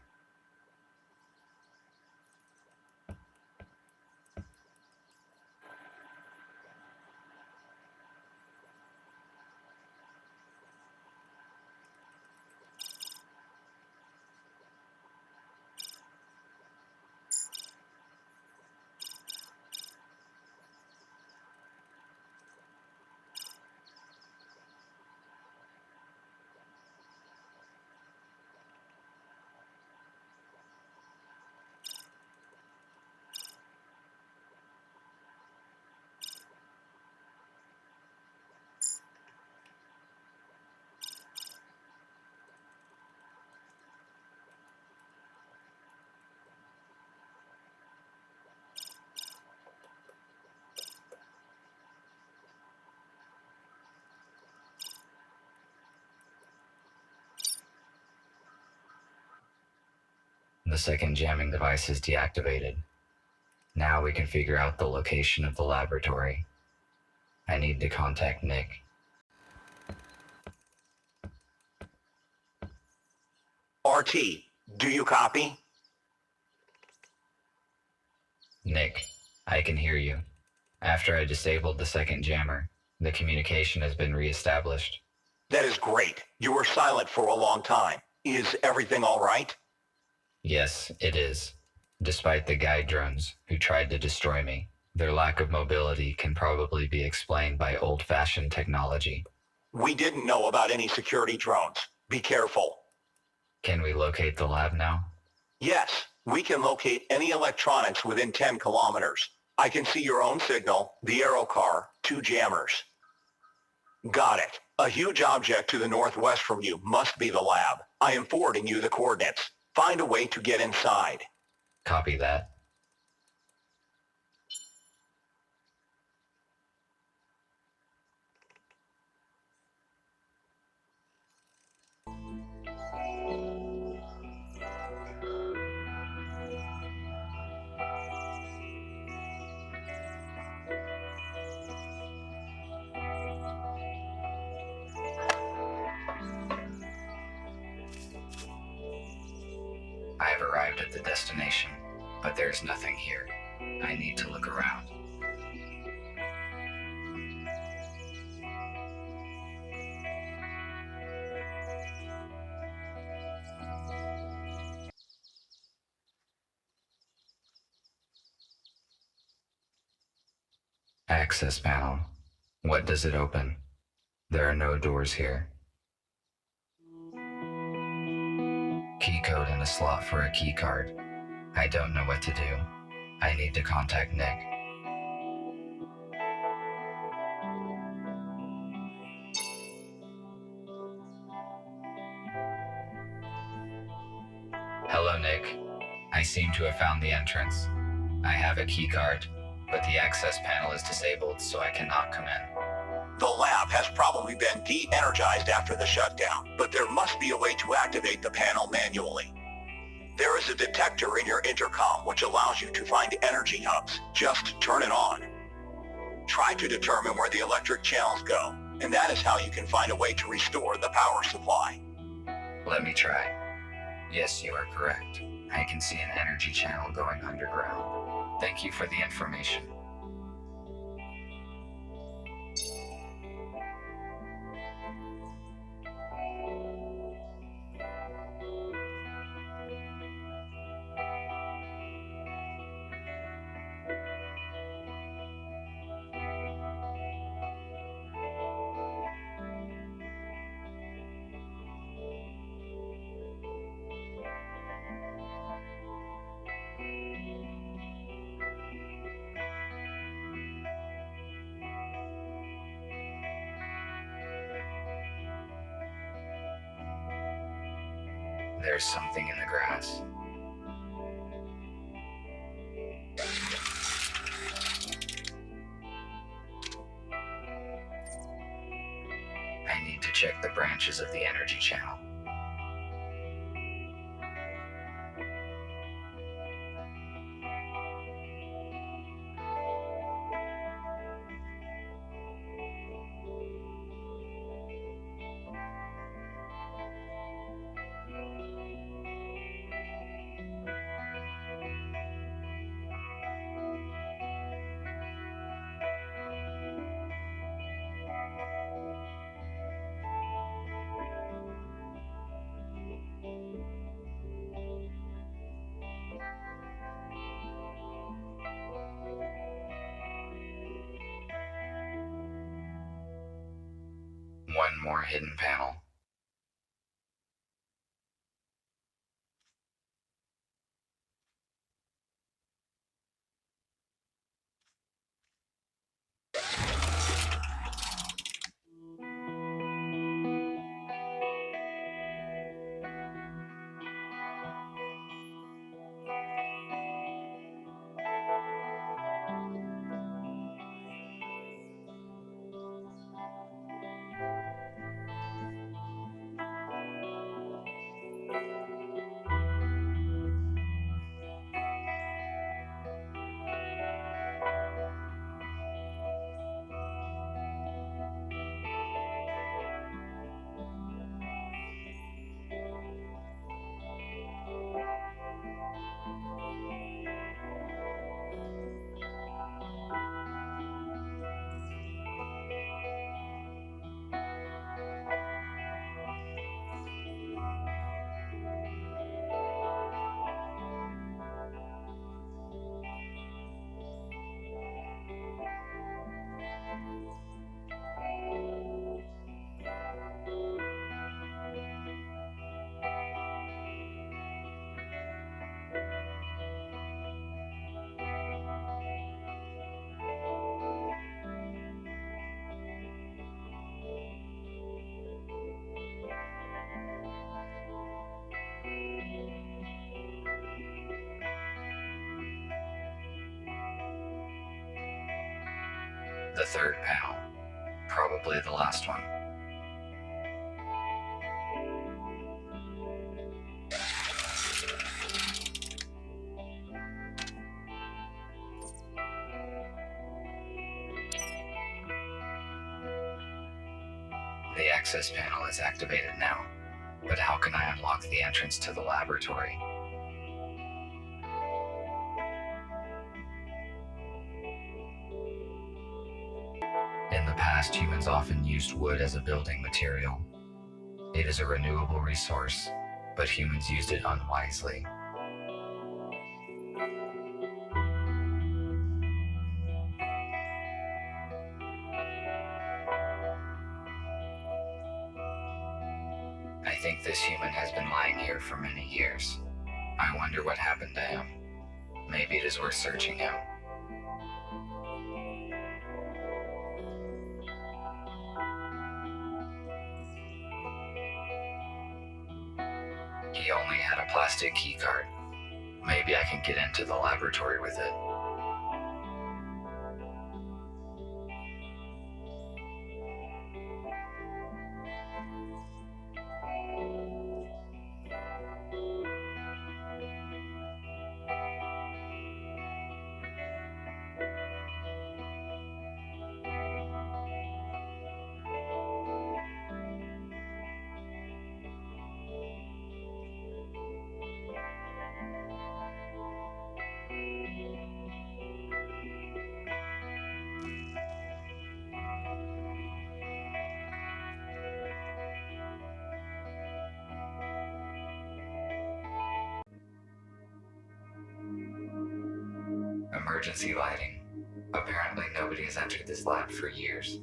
The second jamming device is deactivated. Now we can figure out the location of the laboratory. I need to contact Nick. RT, do you copy? Nick, I can hear you. After I disabled the second jammer, the communication has been reestablished. That is great. You were silent for a long time. Is everything all right? Yes, it is. Despite the guide drones who tried to destroy me, their lack of mobility can probably be explained by old-fashioned technology. We didn't know about any security drones. Be careful. Can we locate the lab now? Yes, we can locate any electronics within 10 kilometers. I can see your own signal, the aero car, 2 jammers. Got it. A huge object to the northwest from you must be the lab. I am forwarding you the coordinates. Find a way to get inside. Copy that. I have arrived at the destination, but there's nothing here. I need to look around. Access panel. What does it open? There are no doors here. Key code in a slot for a key card. I don't know what to do. I need to contact Nick. Hello, Nick. I seem to have found the entrance. I have a key card, but the access panel is disabled, so I cannot come in. The lab has probably been de-energized after the shutdown, but there must be a way to activate the panel manually. There is a detector in your intercom which allows you to find energy hubs. Just turn it on. Try to determine where the electric channels go, and that is how you can find a way to restore the power supply. Let me try. Yes, you are correct. I can see an energy channel going underground. Thank you for the information. There's something in the grass. I need to check the branches of the energy channel. One more hidden panel. The third panel. Probably the last one. The access panel is activated now, but how can I unlock the entrance to the laboratory? In the past, humans often used wood as a building material. It is a renewable resource, but humans used it unwisely. I think this human has been lying here for many years. I wonder what happened to him. Maybe it is worth searching him. He only had a plastic keycard. Maybe I can get into the laboratory with it. Emergency lighting. Apparently nobody has entered this lab for years.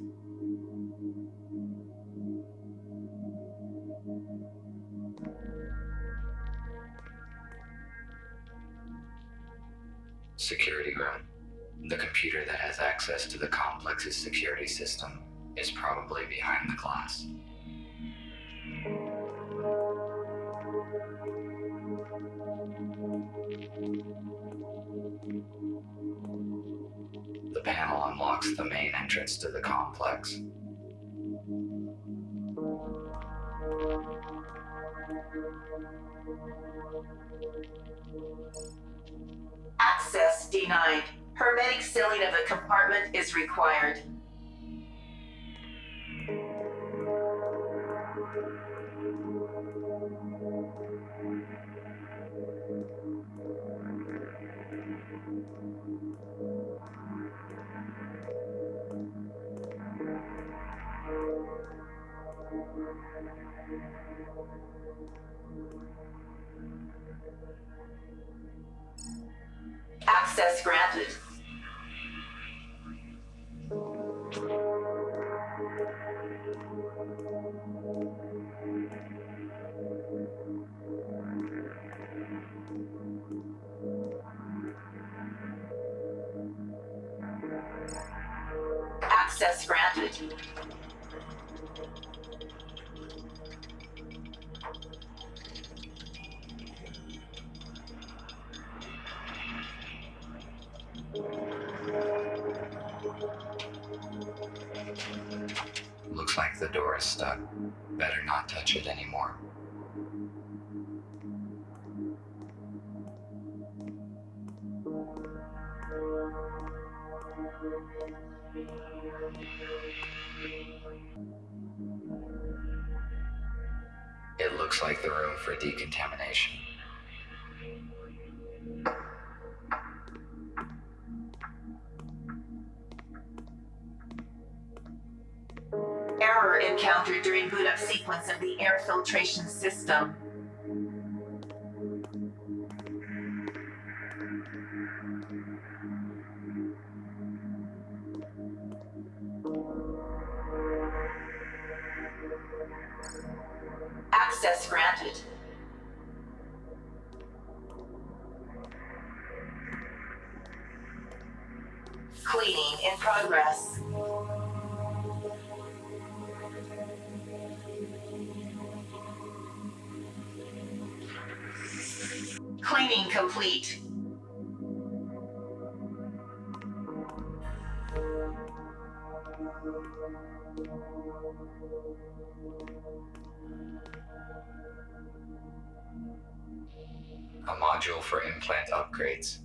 Security room. The computer that has access to the complex's security system is probably behind the glass. The panel unlocks the main entrance to the complex. Access denied. Hermetic sealing of the compartment is required. Access granted. Access granted. Looks like the door is stuck. Better not touch it anymore. It looks like the room for decontamination. Error encountered during boot up sequence of the air filtration system. Access granted. Cleaning in progress. Cleaning complete. A module for implant upgrades.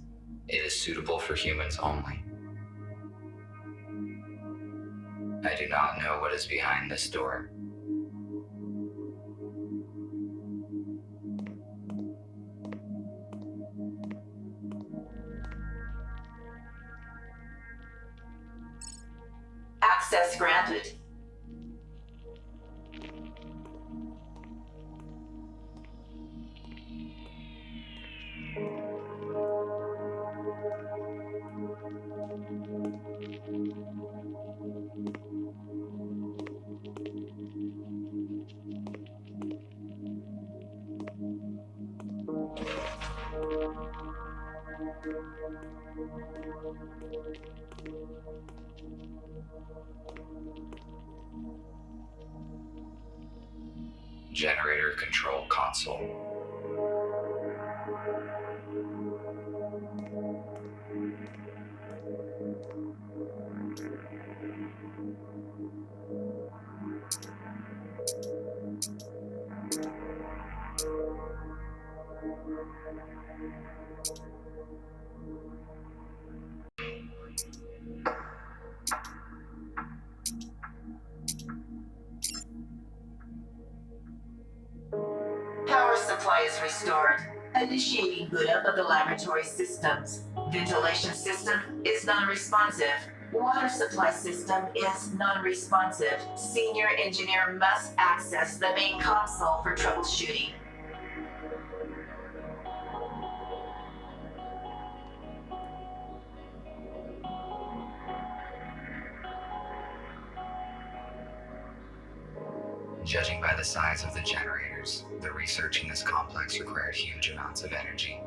It is suitable for humans only. I do not know what is behind this door. Access granted. Generator control console. Power supply is restored. Initiating boot up of the laboratory systems. Ventilation system is non-responsive. Water supply system is non-responsive. Senior engineer must access the main console for troubleshooting. Judging by the size of the generators, the research in this complex required huge amounts of energy.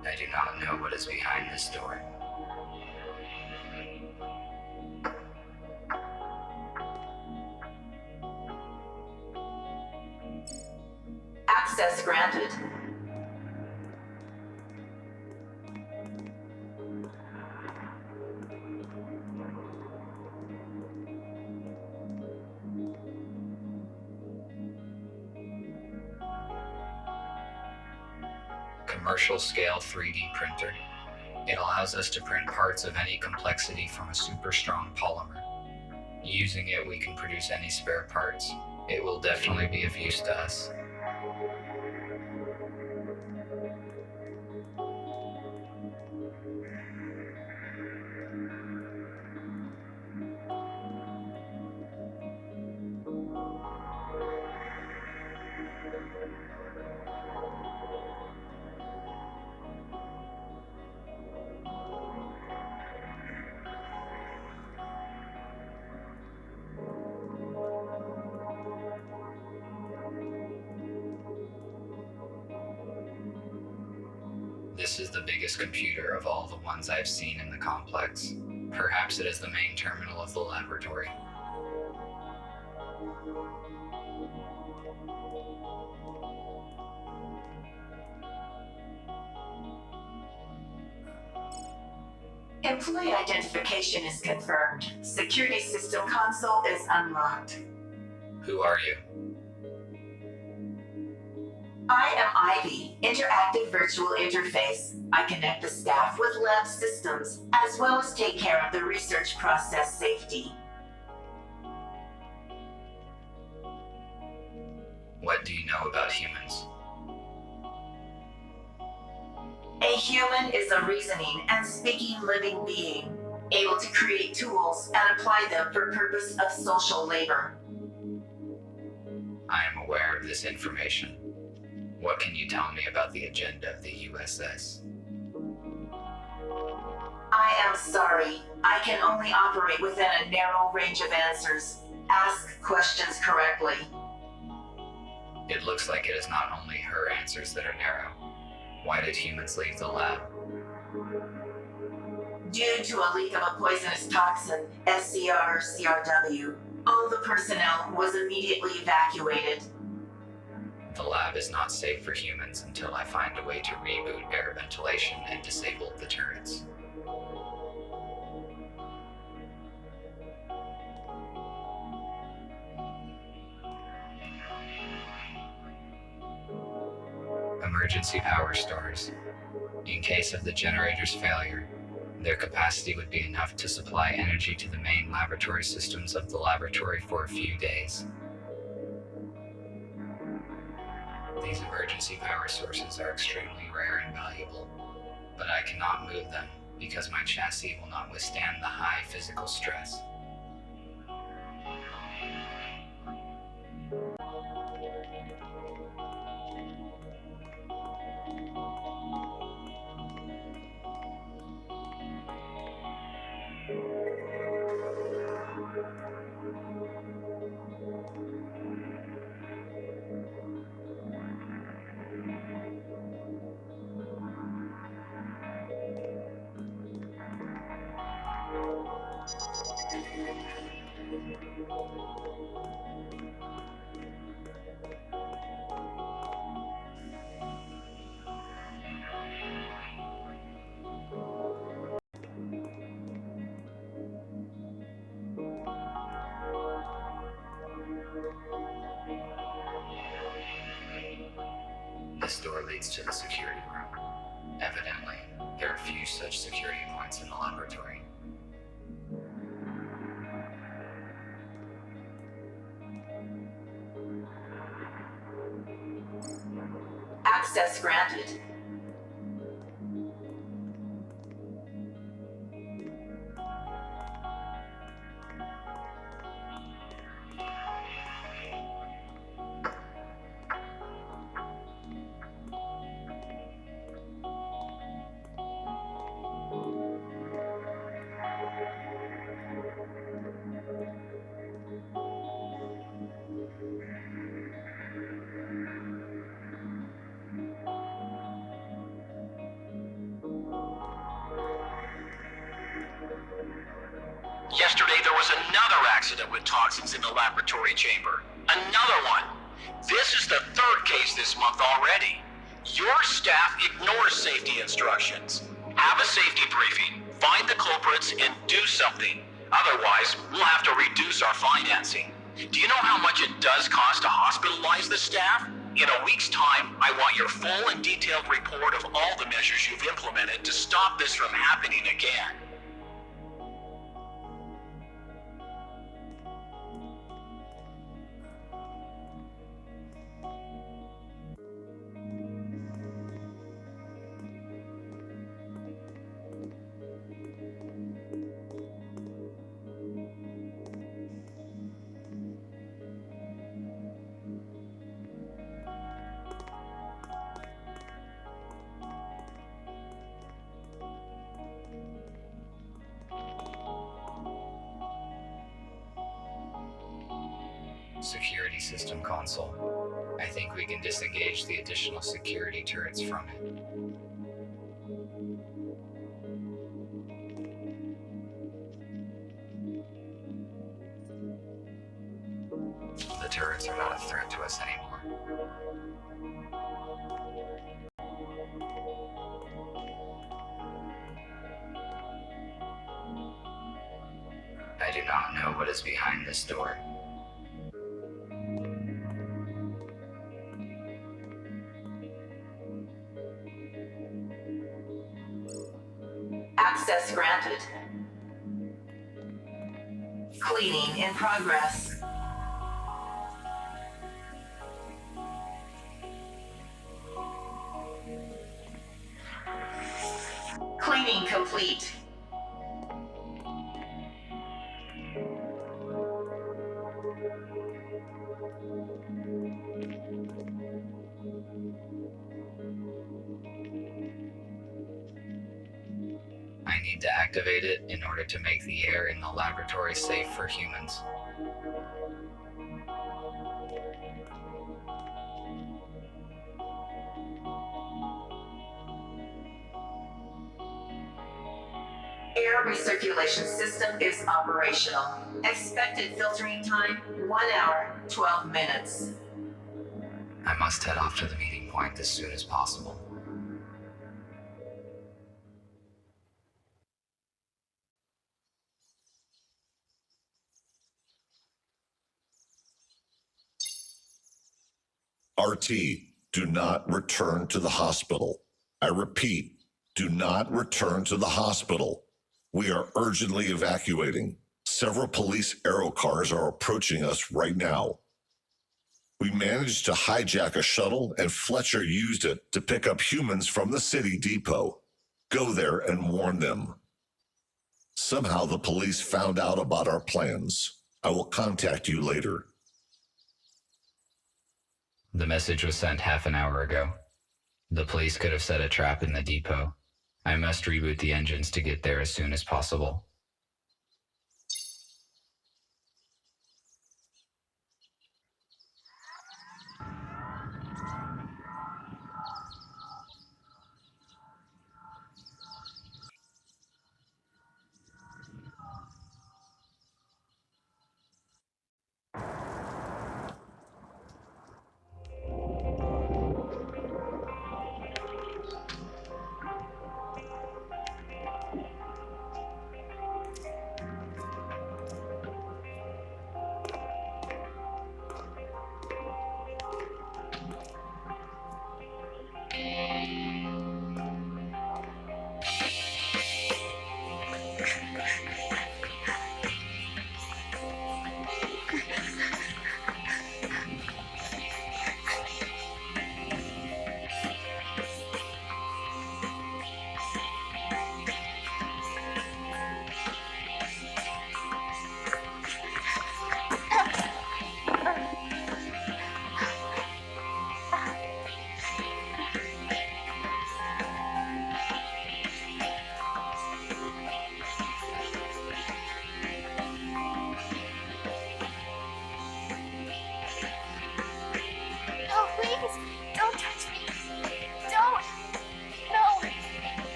I do not know what is behind this door. Access granted. Commercial scale 3D printer. It allows us to print parts of any complexity from a super strong polymer. Using it, we can produce any spare parts. It will definitely be of use to us. This is the biggest computer of all the ones I've seen in the complex. Perhaps it is the main terminal of the laboratory. Employee identification is confirmed. Security system console is unlocked. Who are you? I am Ivy, interactive virtual interface. I connect the staff with lab systems, as well as take care of the research process safety. What do you know about humans? A human is a reasoning and speaking living being. able to create tools and apply them for purpose of social labor. I am aware of this information. What can you tell me about the agenda of the USS? I am sorry. I can only operate within a narrow range of answers. Ask questions correctly. It looks like it is not only her answers that are narrow. Why did humans leave the lab? Due to a leak of a poisonous toxin, SCR-CRW, all the personnel was immediately evacuated. The lab is not safe for humans until I find a way to reboot air ventilation and disable the turrets. Emergency power stores. In case of the generator's failure, their capacity would be enough to supply energy to the main laboratory systems of the laboratory for a few days. These emergency power sources are extremely rare and valuable, but I cannot move them because my chassis will not withstand the high physical stress. This door leads to the security room. Evidently, there are few such security points in the laboratory. Access granted. Yesterday there was another accident with toxins in the laboratory chamber. Another one. This is the third case this month already. Your staff ignores safety instructions. Have a safety briefing, find the culprits, and do something. Otherwise, we'll have to reduce our financing. Do you know how much it does cost to hospitalize the staff? In a week's time, I want your full and detailed report of all the measures you've implemented to stop this from happening again. Security system console. I think we can disengage the additional security turrets from it. The turrets are not a threat to us anymore. I do not know what is behind this door. Access granted. Cleaning in progress. Cleaning complete. need to activate it in order to make the air in the laboratory safe for humans. Air recirculation system is operational. Expected filtering time, 1 hour, 12 minutes. I must head off to the meeting point as soon as possible. RT, do not return to the hospital. I repeat, do not return to the hospital. We are urgently evacuating. Several police aero cars are approaching us right now. We managed to hijack a shuttle, and Fletcher used it to pick up humans from the city depot. Go there and warn them. Somehow the police found out about our plans. I will contact you later. The message was sent half an hour ago. The police could have set a trap in the depot. I must reboot the engines to get there as soon as possible.